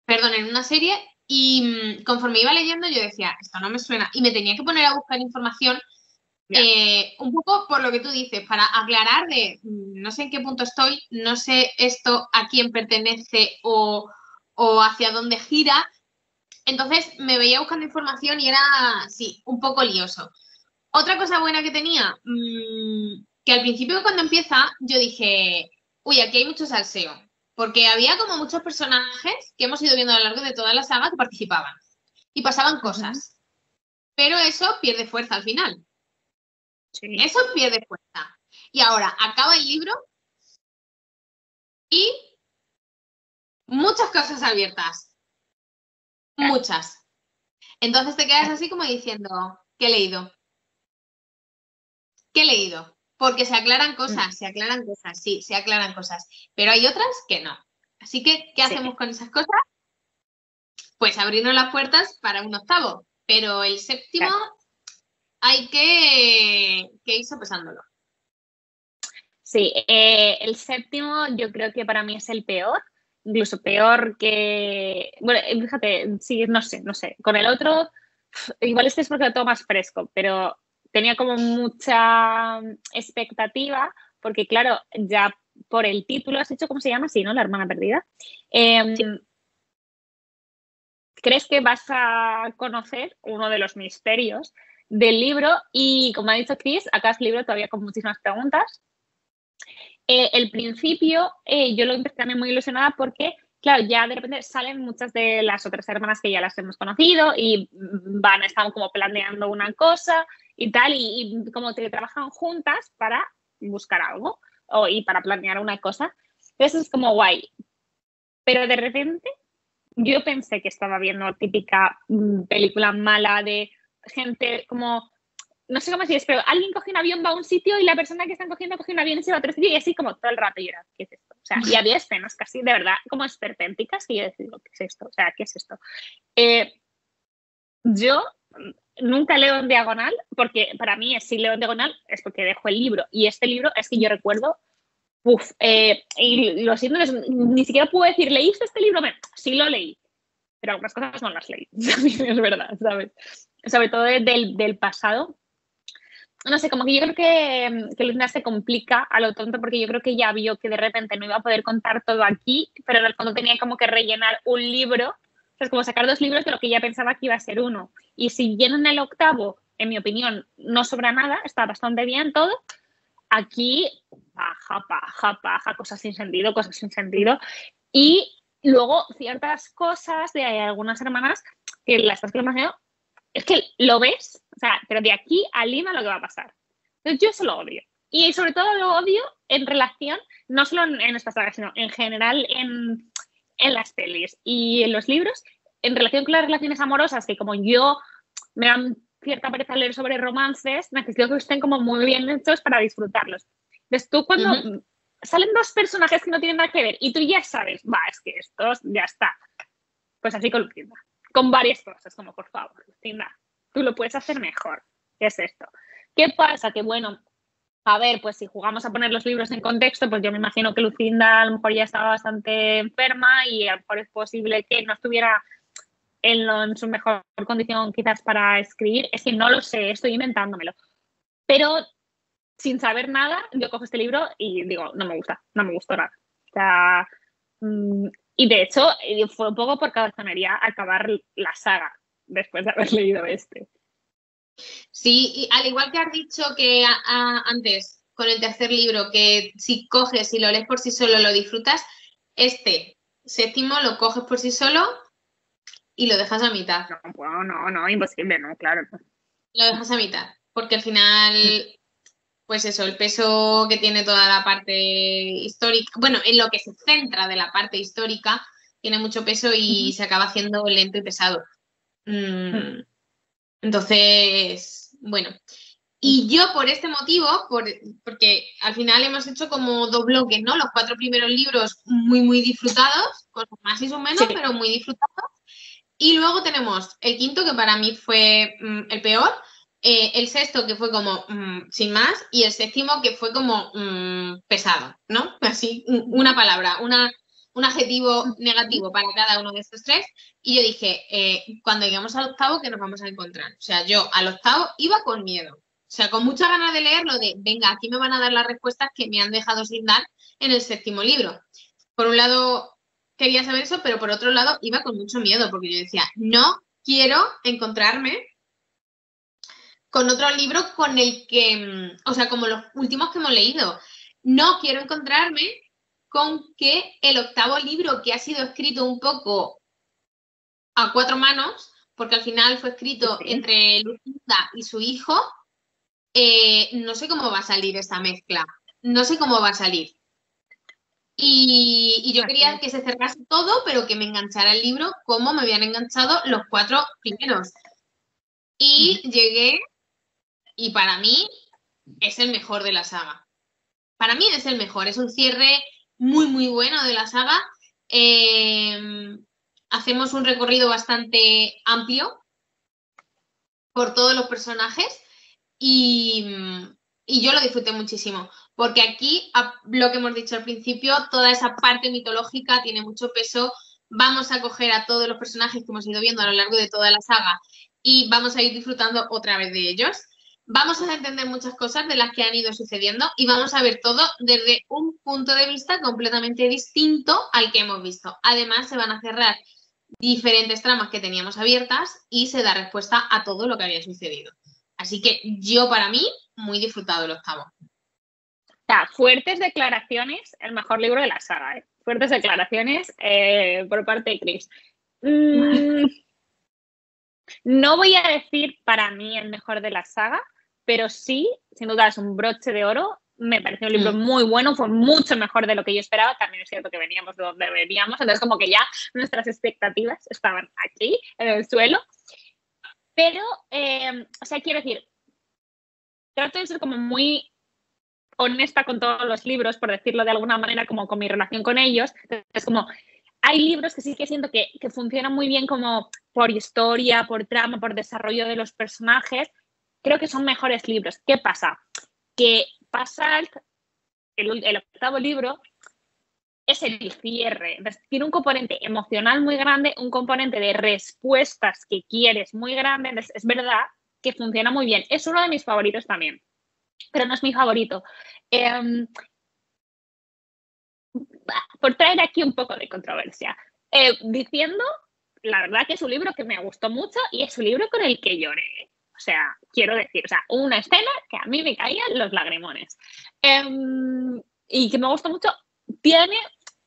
perdón, en una serie, y conforme iba leyendo yo decía, esto no me suena, y me tenía que poner a buscar información, un poco por lo que tú dices, para aclarar de, no sé en qué punto estoy, no sé esto a quién pertenece o hacia dónde gira. Entonces me veía buscando información y era, sí, un poco lioso. Otra cosa buena que tenía, que al principio cuando empieza yo dije, uy, aquí hay mucho salseo, porque había como muchos personajes que hemos ido viendo a lo largo de toda la saga que participaban y pasaban cosas, pero eso pierde fuerza al final. Sí. Eso pierde fuerza. Y ahora acaba el libro y muchas cosas abiertas. Muchas. Entonces te quedas así como diciendo, ¿qué he leído? ¿Qué he leído? Porque se aclaran cosas, sí, se aclaran cosas. Pero hay otras que no. Así que, ¿qué hacemos con esas cosas? Pues abrirnos las puertas para un octavo. Pero el séptimo hay que ir sopesándolo. Sí, el séptimo yo creo que para mí es el peor. Incluso peor que... Bueno, fíjate, sí, no sé. Con el otro, igual este es porque lo tengo más fresco, pero tenía como mucha expectativa, porque claro, ya por el título has dicho, ¿cómo se llama? Sí, ¿no? La hermana perdida. Sí. ¿Crees que vas a conocer uno de los misterios del libro? Y como ha dicho Chris, acá el libro todavía con muchísimas preguntas. El principio yo lo empecé también muy ilusionada porque, claro, ya de repente salen muchas de las otras hermanas que ya las hemos conocido y están como planeando una cosa y tal, y como que trabajan juntas para buscar algo y para planear una cosa. Entonces es como guay. Pero de repente yo pensé que estaba viendo típica película mala de gente como... No sé cómo decir, pero alguien coge un avión, va a un sitio y la persona que están cogiendo coge un avión y se va a otro sitio y así como todo el rato. Y era, ¿qué es esto? O sea, y había escenas casi de verdad como esperpénticas que yo decía, ¿qué es esto? O sea, ¿qué es esto? Yo nunca leo en diagonal porque para mí si leo en diagonal es porque dejo el libro y este libro es que yo recuerdo, y lo siento, ni siquiera puedo decir, ¿leíste este libro? Sí lo leí, pero algunas cosas no las leí, es verdad, ¿sabes? Sobre todo del pasado. No sé, como que yo creo que Luna se complica a lo tonto porque yo creo que ya vio que de repente no iba a poder contar todo aquí, pero en el fondo tenía como que rellenar un libro, o sea, es como sacar 2 libros de lo que ya pensaba que iba a ser uno. Y si bien en el octavo, en mi opinión, no sobra nada, está bastante bien todo, aquí paja, cosas sin sentido. Y luego ciertas cosas de algunas hermanas que las estás demasiado, es que lo ves, o sea, pero de aquí a Lima lo que va a pasar. Entonces yo eso lo odio. Y sobre todo lo odio en relación, no solo en esta saga, sino en general en las pelis y en los libros, en relación con las relaciones amorosas, que como yo me dan cierta pereza leer sobre romances, necesito que estén como muy bien hechos para disfrutarlos. Entonces tú cuando salen dos personajes que no tienen nada que ver y tú ya sabes, es que estos ya está. Pues así con Lucinda. Con varias cosas, como por favor, Lucinda, tú lo puedes hacer mejor. ¿Qué es esto? ¿Qué pasa? Que bueno, a ver, pues si jugamos a poner los libros en contexto, pues yo me imagino que Lucinda a lo mejor ya estaba bastante enferma y a lo mejor es posible que no estuviera en su mejor condición quizás para escribir. Es que no lo sé, estoy inventándomelo. Pero sin saber nada, yo cojo este libro y digo, no me gustó nada. O sea, y de hecho fue un poco por cabezonería acabar la saga después de haber leído este. Sí, y al igual que has dicho que antes con el tercer libro, que si coges y lo lees por sí solo lo disfrutas, este séptimo lo coges por sí solo y lo dejas a mitad. No, imposible, no, claro. Lo dejas a mitad, porque al final, pues eso, el peso que tiene toda la parte histórica, bueno, en lo que se centra de la parte histórica, tiene mucho peso y se acaba haciendo lento y pesado. Entonces, bueno. Y yo por este motivo, porque al final hemos hecho como dos bloques, ¿no? Los 4 primeros libros muy, muy disfrutados, con más y sus menos, pero muy disfrutados. Y luego tenemos el quinto, que para mí fue el peor, el sexto, que fue como sin más, y el séptimo, que fue como pesado, ¿no? Así, una palabra, un adjetivo negativo para cada uno de estos tres. Y yo dije, cuando lleguemos al octavo, ¿qué nos vamos a encontrar? O sea, yo al octavo iba con miedo. O sea, con muchas ganas de leerlo, de, venga, aquí me van a dar las respuestas que me han dejado sin dar en el séptimo libro. Por un lado, quería saber eso, pero por otro lado, iba con mucho miedo, porque yo decía, no quiero encontrarme con otro libro con el que, o sea, como los últimos que hemos leído, no quiero encontrarme con que el octavo libro, que ha sido escrito un poco a 4 manos, porque al final fue escrito entre Lucinda y su hijo, no sé cómo va a salir esa mezcla, no sé cómo va a salir. Y yo quería que se cerrase todo, pero que me enganchara el libro como me habían enganchado los 4 primeros. Y llegué, y para mí es el mejor de la saga. Para mí es el mejor, es un cierre muy, muy bueno de la saga. Hacemos un recorrido bastante amplio por todos los personajes y yo lo disfruté muchísimo, porque aquí, lo que hemos dicho al principio, toda esa parte mitológica tiene mucho peso. Vamos a coger a todos los personajes que hemos ido viendo a lo largo de toda la saga y vamos a ir disfrutando otra vez de ellos. Vamos a entender muchas cosas de las que han ido sucediendo y vamos a ver todo desde un punto de vista completamente distinto al que hemos visto. Además, se van a cerrar diferentes tramas que teníamos abiertas y se da respuesta a todo lo que había sucedido. Así que yo, para mí, muy disfrutado el octavo. O sea, fuertes declaraciones, el mejor libro de la saga, ¿eh? Fuertes declaraciones por parte de Chris. No voy a decir para mí el mejor de la saga, pero sí, sin duda es un broche de oro. Me pareció un libro muy bueno, fue mucho mejor de lo que yo esperaba. También es cierto que veníamos de donde veníamos, entonces como que ya nuestras expectativas estaban aquí, en el suelo. Pero, o sea, quiero decir, trato de ser como muy honesta con todos los libros, por decirlo de alguna manera, como con mi relación con ellos. Entonces, como hay libros que sí que siento que funcionan muy bien como por historia, por trama, por desarrollo de los personajes. Creo que son mejores libros. ¿Qué pasa? Que Passat, el octavo libro, es el cierre. Entonces, tiene un componente emocional muy grande, un componente de respuestas que quieres muy grande. Entonces, es verdad que funciona muy bien. Es uno de mis favoritos también, pero no es mi favorito. Por traer aquí un poco de controversia, diciendo, la verdad que es un libro que me gustó mucho y es un libro con el que lloré. O sea, quiero decir, o sea, una escena que a mí me caían los lagrimones. y que me gusta mucho, tiene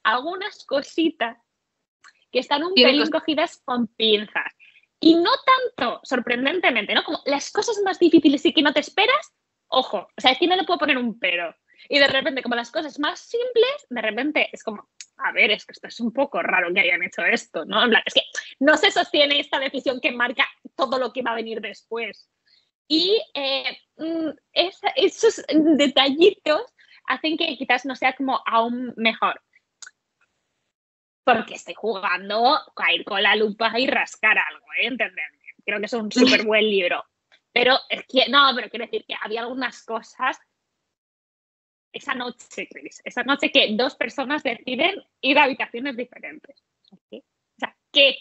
algunas cositas que están un pelín cogidas con pinzas. Y no tanto, sorprendentemente, ¿no? Como las cosas más difíciles y que no te esperas, ojo, o sea, aquí no le puedo poner un pero. Y de repente, como las cosas más simples, de repente es como, a ver, es que esto es un poco raro que hayan hecho esto, ¿no? En plan, es que no se sostiene esta decisión que marca todo lo que va a venir después. Y esos detallitos hacen que quizás no sea como aún mejor. Porque estoy jugando a ir con la lupa y rascar algo, ¿eh? Entenderme. Creo que es un súper buen libro. Pero es que, no, pero quiero decir que había algunas cosas. Esa noche, Chris, esa noche que 2 personas deciden ir a habitaciones diferentes. ¿Qué? O sea, ¿qué?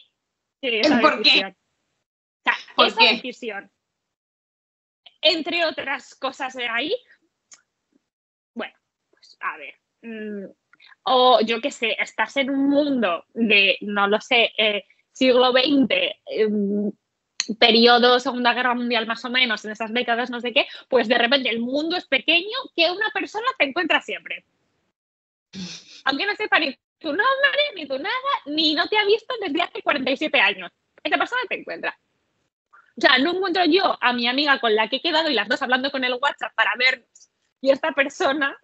¿Por qué? O sea, ¿Por esa qué? decisión, entre otras cosas de ahí, bueno, pues a ver. O yo qué sé, estás en un mundo de, no lo sé, siglo XX, periodo Segunda Guerra Mundial más o menos, en esas décadas, no sé qué, pues de repente el mundo es pequeño que una persona te encuentra siempre. Aunque no sepa ni tu nombre, ni tu nada, ni no te ha visto desde hace 47 años. Esa persona te encuentra. O sea, no encuentro yo a mi amiga con la que he quedado y las dos hablando con el WhatsApp para vernos y esta persona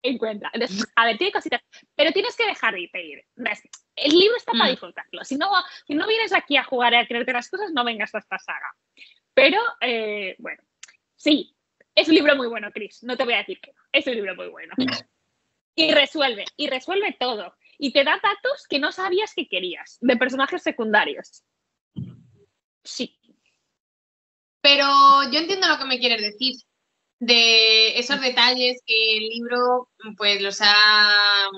encuentra. Entonces, a ver, tiene cositas, pero tienes que dejar de ir. El libro está para disfrutarlo. Si no vienes aquí a jugar y a creerte las cosas, no vengas a esta saga. Pero, bueno, sí, es un libro muy bueno, Chris. No te voy a decir que no. Es un libro muy bueno. Y resuelve todo. Y te da datos que no sabías que querías, de personajes secundarios. Sí. Pero yo entiendo lo que me quieres decir. De esos detalles que el libro, pues los ha...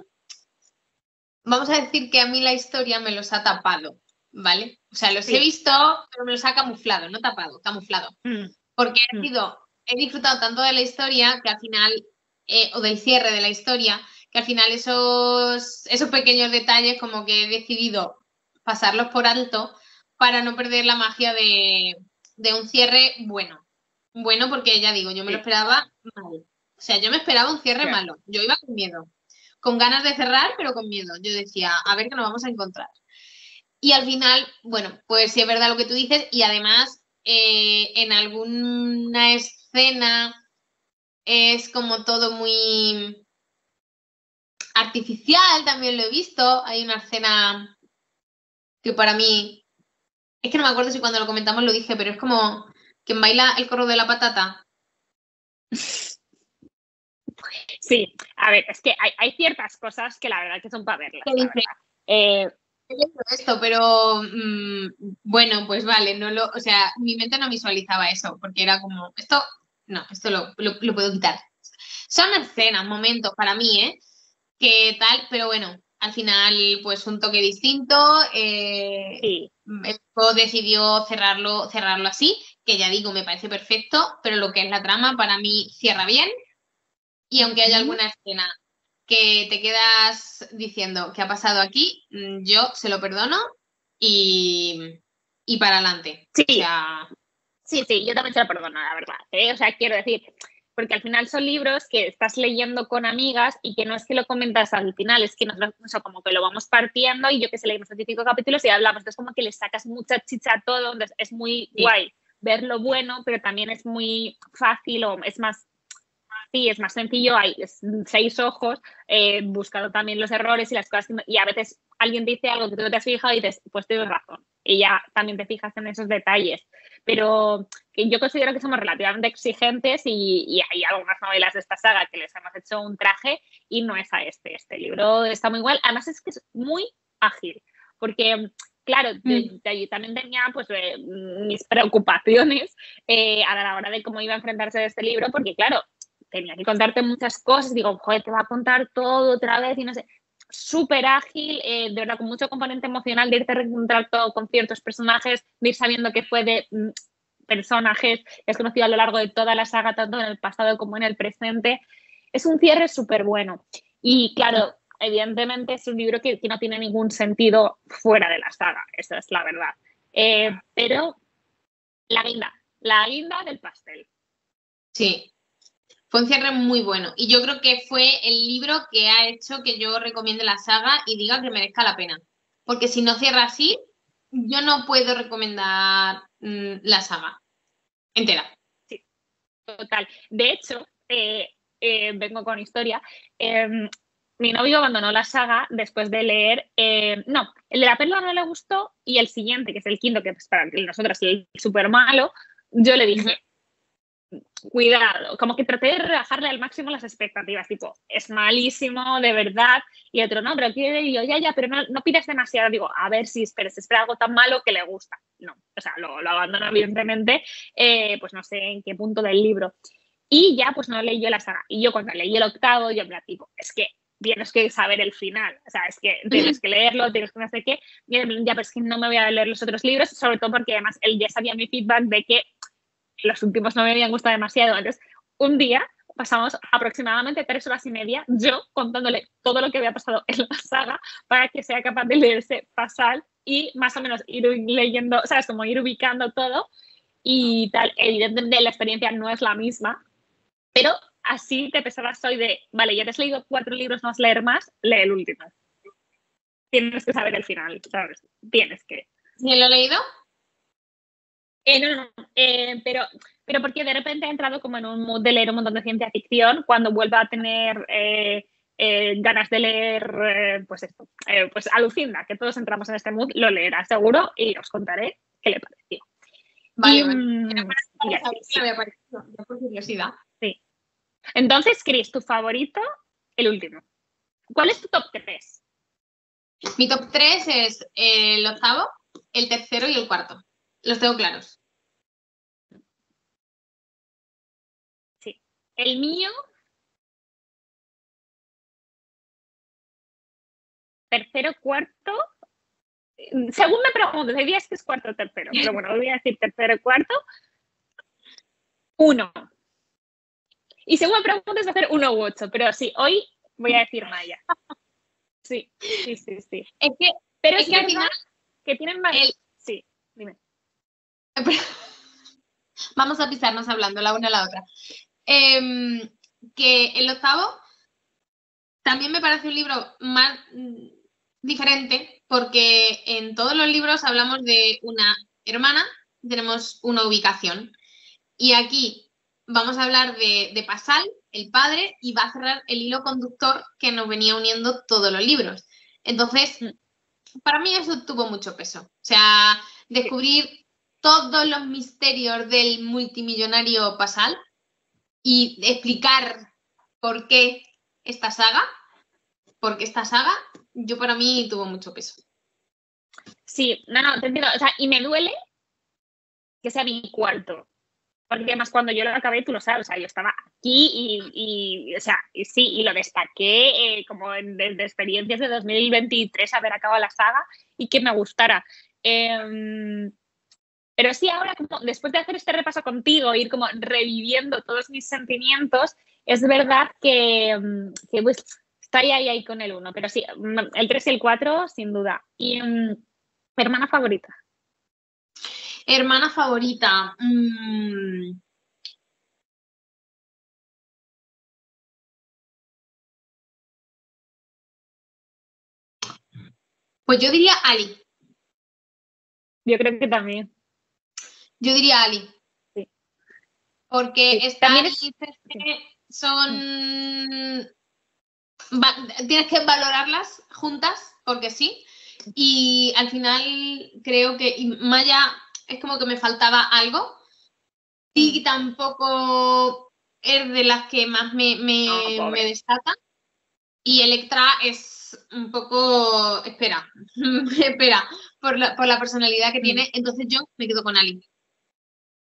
Vamos a decir que a mí la historia me los ha tapado, ¿vale? O sea, los he visto, pero me los ha camuflado, no tapado, camuflado. Porque he disfrutado tanto de la historia que al final, o del cierre de la historia, que al final esos pequeños detalles como que he decidido pasarlos por alto para no perder la magia de un cierre bueno. Bueno, porque ya digo, yo me lo esperaba mal. O sea, yo me esperaba un cierre malo. Yo iba con miedo. Con ganas de cerrar, pero con miedo. Yo decía, a ver qué nos vamos a encontrar. Y al final, bueno, pues sí es verdad lo que tú dices. Y además, en alguna escena es como todo muy artificial, también lo he visto. Hay una escena que para mí, es que no me acuerdo si cuando lo comentamos lo dije, pero es como quien baila el corro de la patata. Sí, a ver, es que hay ciertas cosas que la verdad que son para verlas. ¿Qué dice? Esto, pero bueno, pues vale, o sea, mi mente no visualizaba eso, porque era como, esto lo puedo quitar. Son escenas, momentos para mí, que tal, pero bueno, al final, pues un toque distinto. El equipo decidió cerrarlo así, que ya digo, me parece perfecto, pero lo que es la trama para mí cierra bien. Y aunque haya alguna escena que te quedas diciendo qué ha pasado aquí, yo se lo perdono y para adelante. Sí. O sea... sí, yo también se lo perdono, la verdad. O sea, quiero decir, porque al final son libros que estás leyendo con amigas y que no es que lo comentas al final, es que nosotros como que lo vamos partiendo y yo que sé, leemos 25 capítulos y hablamos. Entonces como que le sacas mucha chicha a todo, entonces es muy guay ver lo bueno, pero también es muy fácil o es más... Sí, es más sencillo, hay 6 ojos, buscando también los errores y las cosas, y a veces alguien dice algo que tú no te has fijado y dices, pues tienes razón, y ya también te fijas en esos detalles. Pero que yo considero que somos relativamente exigentes y hay algunas novelas de esta saga que les hemos hecho un traje y no es a este. Este libro está muy igual, además es que es muy ágil, porque... Claro, yo también tenía pues mis preocupaciones a la hora de cómo iba a enfrentarse a este libro, porque claro, tenía que contarte muchas cosas, digo, joder, te va a contar todo otra vez y no sé, súper ágil, de verdad, con mucho componente emocional de irte a reencontrar todo con ciertos personajes, de ir sabiendo que fue de personajes que has conocido a lo largo de toda la saga, tanto en el pasado como en el presente. Es un cierre súper bueno. Y claro, evidentemente es un libro que no tiene ningún sentido fuera de la saga, esa es la verdad. Pero la guinda del pastel. Sí. Fue un cierre muy bueno. Y yo creo que fue el libro que ha hecho que yo recomiende la saga y diga que merezca la pena. Porque si no cierra así, yo no puedo recomendar la saga entera. Sí, total. De hecho, vengo con historia. Mi novio abandonó la saga después de leer. No, el de la perla no le gustó y el siguiente, que es el quinto, que es para nosotros el súper malo, yo le dije, cuidado, como que traté de rebajarle al máximo las expectativas, tipo, es malísimo, de verdad, y otro, no, pero quiere, yo, ya, pero no pides demasiado, digo, a ver si se espera algo tan malo que le gusta. No, o sea, lo abandono evidentemente, pues no sé en qué punto del libro. Y ya, pues no leí yo la saga. Y yo cuando leí el octavo, yo me la tipo, es que tienes que saber el final, o sea, es que tienes que leerlo, tienes que no sé qué, ya, pero es que no me voy a leer los otros libros, sobre todo porque además él ya sabía mi feedback de que los últimos no me habían gustado demasiado. Entonces, un día pasamos aproximadamente 3 horas y media yo contándole todo lo que había pasado en la saga para que sea capaz de leerse Pasal y más o menos ir leyendo, ¿sabes? Como ir ubicando todo y tal. Evidentemente la experiencia no es la misma, pero así te pesabas hoy de, vale, ya te has leído 4 libros, no vas a leer más, lee el último. Tienes que saber el final, ¿sabes? Tienes que. ¿Quién lo ha leído? No, pero porque de repente he entrado como en un mood de leer un montón de ciencia ficción, cuando vuelva a tener ganas de leer, pues esto, pues Alucinda, que todos entramos en este mood, lo leerá seguro y os contaré qué le pareció. Vale, y, vale. Y así, sí. Me parecido, por curiosidad. Sí. Entonces, Cris, tu favorito, el último. ¿Cuál es tu top 3? Mi top 3 es el octavo, el tercero y el cuarto. Los tengo claros. Sí. El mío, tercero, cuarto. Según me pregunto, hay días que es cuarto o tercero, pero bueno, voy a decir tercero y cuarto. 1. Y según me preguntes, hacer 1 u 8, pero sí, hoy voy a decir Maya. Sí. Es que, pero es que al final que tienen más. Sí, dime. Vamos a pisarnos hablando la una a la otra. Que el octavo también me parece un libro más diferente porque en todos los libros hablamos de una hermana, tenemos una ubicación. Y aquí vamos a hablar de Pasal, el padre, y va a cerrar el hilo conductor que nos venía uniendo todos los libros. Entonces, para mí eso tuvo mucho peso. O sea, descubrir todos los misterios del multimillonario Pasal y explicar por qué esta saga, yo para mí tuvo mucho peso. Sí, no, te entiendo. O sea, y me duele que sea mi cuarto. Porque además cuando yo lo acabé, tú lo sabes, o sea, yo estaba aquí o sea, y sí, y lo destaqué como de experiencias de 2023 haber acabado la saga y que me gustara. Pero sí, ahora como después de hacer este repaso contigo, ir como reviviendo todos mis sentimientos, es verdad que pues, estoy ahí con el 1, pero sí, el 3 y el 4 sin duda. ¿Y mi hermana favorita? Hermana favorita. Pues yo diría Ali. Yo creo que también. Yo diría Ali. Sí. Porque sí. También son... Tienes que valorarlas juntas, porque sí. Y al final creo que Maya es como que me faltaba algo. Y tampoco es de las que más me destacan. Y Electra es un poco... Espera, por la personalidad que tiene. Entonces yo me quedo con Ali.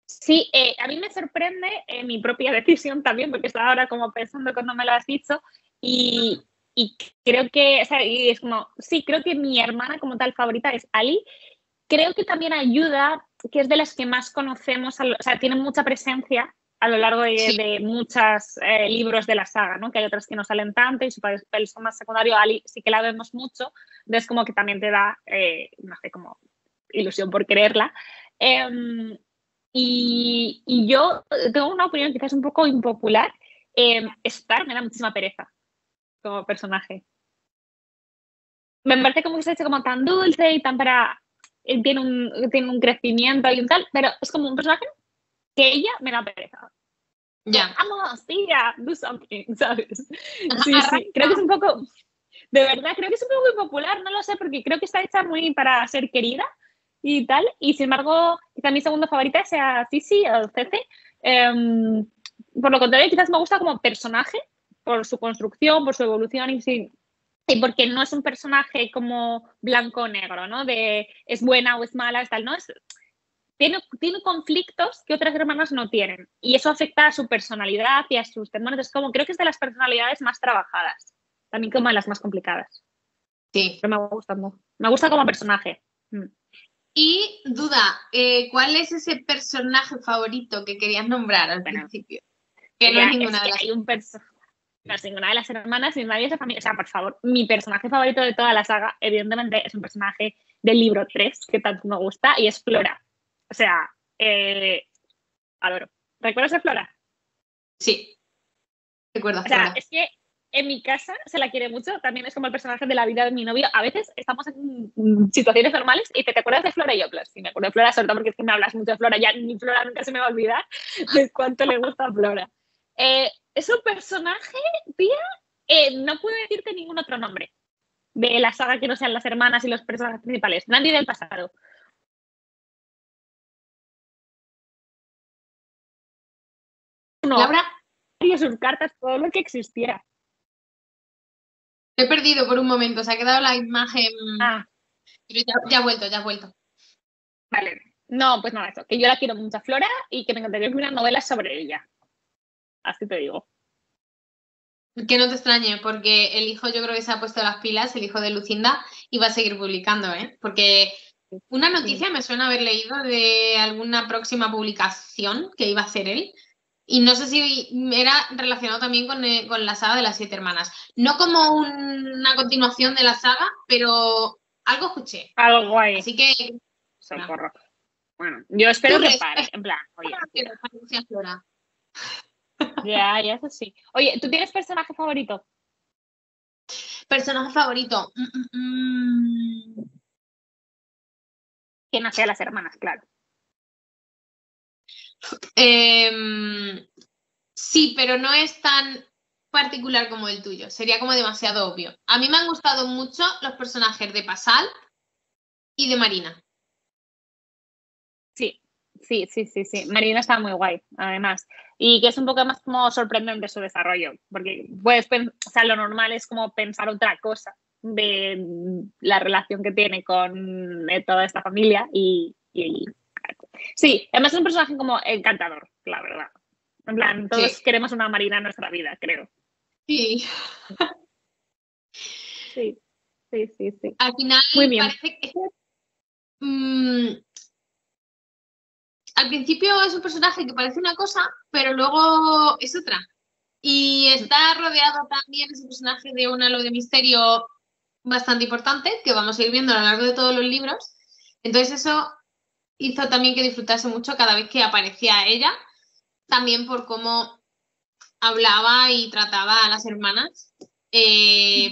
Sí, a mí me sorprende mi propia decisión también, porque estaba ahora como pensando cuando me lo has dicho y creo que, o sea, y es como, sí, creo que mi hermana como tal favorita es Ali. Creo que también ayuda, que es de las que más conocemos, o sea, tiene mucha presencia a lo largo de muchos libros de la saga, ¿no? Que hay otras que no salen tanto y su papel más secundario, Ali, sí que la vemos mucho, entonces como que también te da, no sé, como ilusión por quererla. Y yo tengo una opinión quizás un poco impopular, Star me da muchísima pereza como personaje. Me parece como que se ha hecho como tan dulce y tan para... tiene un crecimiento y un tal, pero es como un personaje que ella me da pereza. Ya. Vamos, tía, do something, ¿sabes? Sí, sí, creo que es un poco... De verdad, creo que es un poco muy popular, no lo sé, porque creo que está hecha muy para ser querida y tal, y sin embargo, quizá mi segunda favorita sea Cici o Cece. Por lo contrario, quizás me gusta como personaje, por su construcción, por su evolución y porque no es un personaje como blanco o negro, ¿no? De es buena o es mala, tal, ¿no? Tiene conflictos que otras hermanas no tienen y eso afecta a su personalidad y a sus temores. Entonces, como creo que es de las personalidades más trabajadas, también como de las más complicadas. Sí. Pero me gusta mucho. Me gusta como personaje. Y duda, ¿cuál es ese personaje favorito que querías nombrar al principio? Que no es ninguna de las... Hay un no es ninguna de las hermanas ni nadie de esa familia. O sea, por favor, mi personaje favorito de toda la saga, evidentemente, es un personaje del libro 3, que tanto me gusta, y es Flora. O sea, adoro. ¿Recuerdas de Flora? Sí, recuerdo a O sea, Flora. es que en mi casa se la quiere mucho, también es como el personaje de la vida de mi novio. A veces estamos en situaciones normales y te acuerdas de Flora y yo, pues sí, me acuerdo de Flora, sobre todo porque es que me hablas mucho de Flora, ya ni Flora nunca se me va a olvidar de cuánto le gusta a Flora. Es un personaje, tía, no puedo decirte ningún otro nombre de la saga que no sean las hermanas y los personajes principales, nadie del pasado. No, Laura, y sus cartas, todo lo que existiera. te he perdido por un momento, se ha quedado la imagen, pero ya ha vuelto, ya ha vuelto. Vale, no, pues nada, eso, que yo la quiero mucho a Flora y que me encantaría escribir novelas sobre ella. Así te digo. Que no te extrañe, porque el hijo yo creo que se ha puesto las pilas, el hijo de Lucinda, y va a seguir publicando, ¿eh? Porque una noticia me suena haber leído de alguna próxima publicación que iba a hacer él, y no sé si era relacionado también con la saga de las 7 hermanas. No como una continuación de la saga, pero algo escuché. Algo guay. Así que... Socorro. Bueno, yo espero que pare, en plan, oye. Flora. Ya, eso sí. Oye, ¿tú tienes personaje favorito? Personaje favorito. Que no sea las hermanas, claro. Sí, pero no es tan particular como el tuyo. Sería como demasiado obvio. A mí me han gustado mucho los personajes de Pasal y de Marina. Sí. Marina está muy guay, además. Y que es un poco más como sorprendente su desarrollo, porque puedes o sea, lo normal es como pensar otra cosa de la relación que tiene con toda esta familia y sí, además es un personaje como encantador, la verdad. En plan, todos queremos una Marina en nuestra vida, creo. Sí. Sí. Al final muy bien. parece que al principio es un personaje que parece una cosa, pero luego es otra. Y está rodeado también ese personaje de un halo de misterio bastante importante, que vamos a ir viendo a lo largo de todos los libros. Entonces eso hizo también que disfrutase mucho cada vez que aparecía ella, también por cómo hablaba y trataba a las hermanas,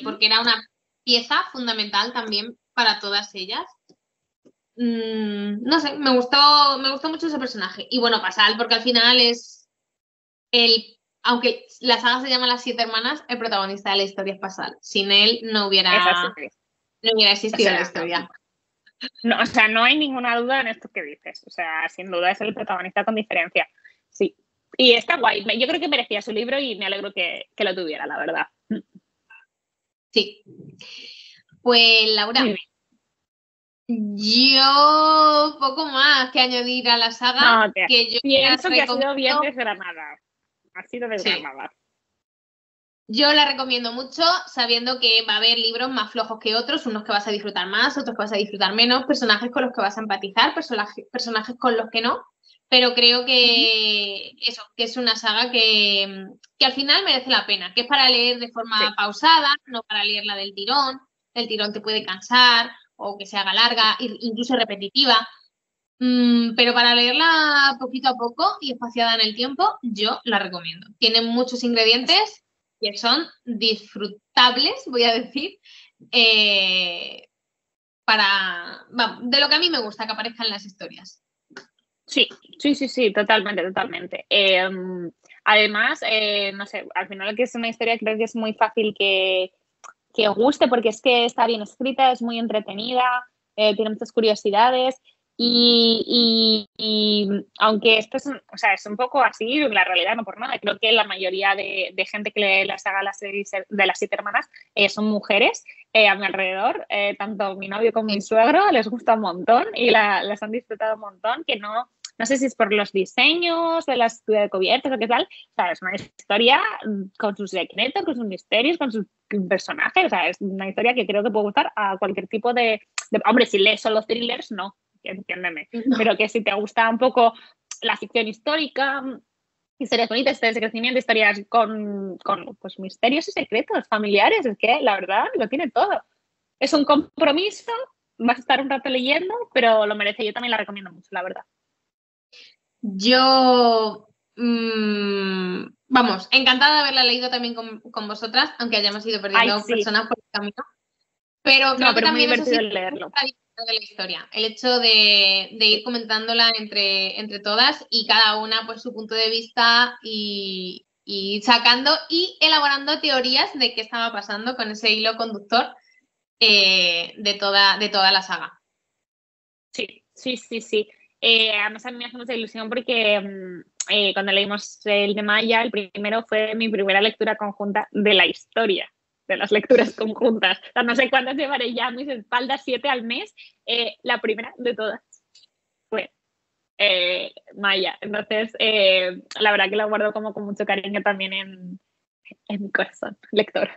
porque era una pieza fundamental también para todas ellas. No sé, me gustó mucho ese personaje. Y bueno, Pasal, porque al final es aunque la saga se llama Las 7 hermanas, el protagonista de la historia es Pasal. Sin él no hubiera existido la historia. No, o sea, no hay ninguna duda en esto que dices. O sea, sin duda es el protagonista con diferencia. Sí. Y está guay. Yo creo que merecía su libro y me alegro que lo tuviera, la verdad. Sí. Pues, Laura, yo poco más que añadir a la saga. No, que yo pienso que ha sido bien desgranada. Ha sido desgranada. Sí. Yo la recomiendo mucho, sabiendo que va a haber libros más flojos que otros, unos que vas a disfrutar más, otros que vas a disfrutar menos, personajes con los que vas a empatizar, personajes con los que no, pero creo que eso, que es una saga que al final merece la pena, que es para leer de forma pausada, no para leerla del tirón. El tirón te puede cansar o que se haga larga, incluso repetitiva, Pero para leerla poquito a poco y espaciada en el tiempo, yo la recomiendo. Tiene muchos ingredientes que son disfrutables, voy a decir, de lo que a mí me gusta que aparezcan las historias. Sí, totalmente, totalmente. Además, no sé, al final que es una historia creo que es muy fácil que guste porque es que está bien escrita, es muy entretenida, tiene muchas curiosidades y aunque esto es, o sea, es un poco así, la realidad no por nada, creo que la mayoría de gente que lee la saga de las siete hermanas son mujeres a mi alrededor, tanto mi novio como mi suegro les gusta un montón y las han disfrutado un montón, que no sé si es por los diseños de las cubiertas o qué tal, o sea, es una historia con sus secretos, con sus misterios, con sus personajes, o sea, es una historia que creo que puede gustar a cualquier tipo hombre, si lees solo thrillers, no, entiéndeme, pero que si te gusta un poco la ficción histórica, historias bonitas, historias de crecimiento, historias con pues, misterios y secretos familiares, es que la verdad lo tiene todo. Es un compromiso, vas a estar un rato leyendo, pero lo merece, yo también la recomiendo mucho, la verdad. Yo, vamos, encantada de haberla leído también con vosotras, aunque hayamos ido perdiendo personas por el camino. Pero creo que también eso sí leerlo. De la historia. El hecho de ir comentándola entre todas y cada una pues su punto de vista y sacando y elaborando teorías de qué estaba pasando con ese hilo conductor de toda la saga. Sí. Además a mí me hace mucha ilusión porque cuando leímos el de Maya, el primero fue mi primera lectura conjunta de la historia, de las lecturas conjuntas. O sea, no sé cuántas llevaré ya a mis espaldas, 7 al mes. La primera de todas fue Maya. Entonces, la verdad que la guardo como con mucho cariño también en mi corazón, lectora.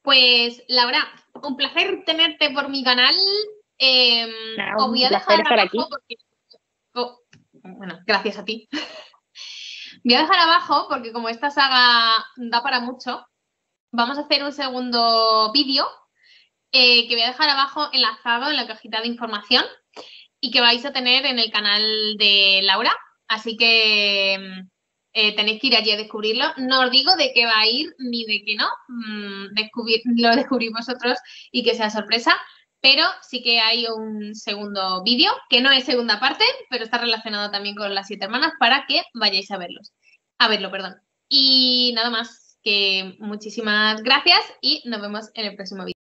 Pues, Laura, un placer tenerte por mi canal. Os voy a dejar estar abajo aquí. porque... bueno, gracias a ti. Voy a dejar abajo porque como esta saga da para mucho, vamos a hacer un segundo vídeo que voy a dejar abajo enlazado en la cajita de información y que vais a tener en el canal de Laura. Así que tenéis que ir allí a descubrirlo. No os digo de qué va a ir ni de qué no. Lo descubrís vosotros y que sea sorpresa. Pero sí que hay un segundo vídeo, que no es segunda parte, pero está relacionado también con las 7 hermanas para que vayáis a verlo, perdón. Y nada más, que muchísimas gracias y nos vemos en el próximo vídeo.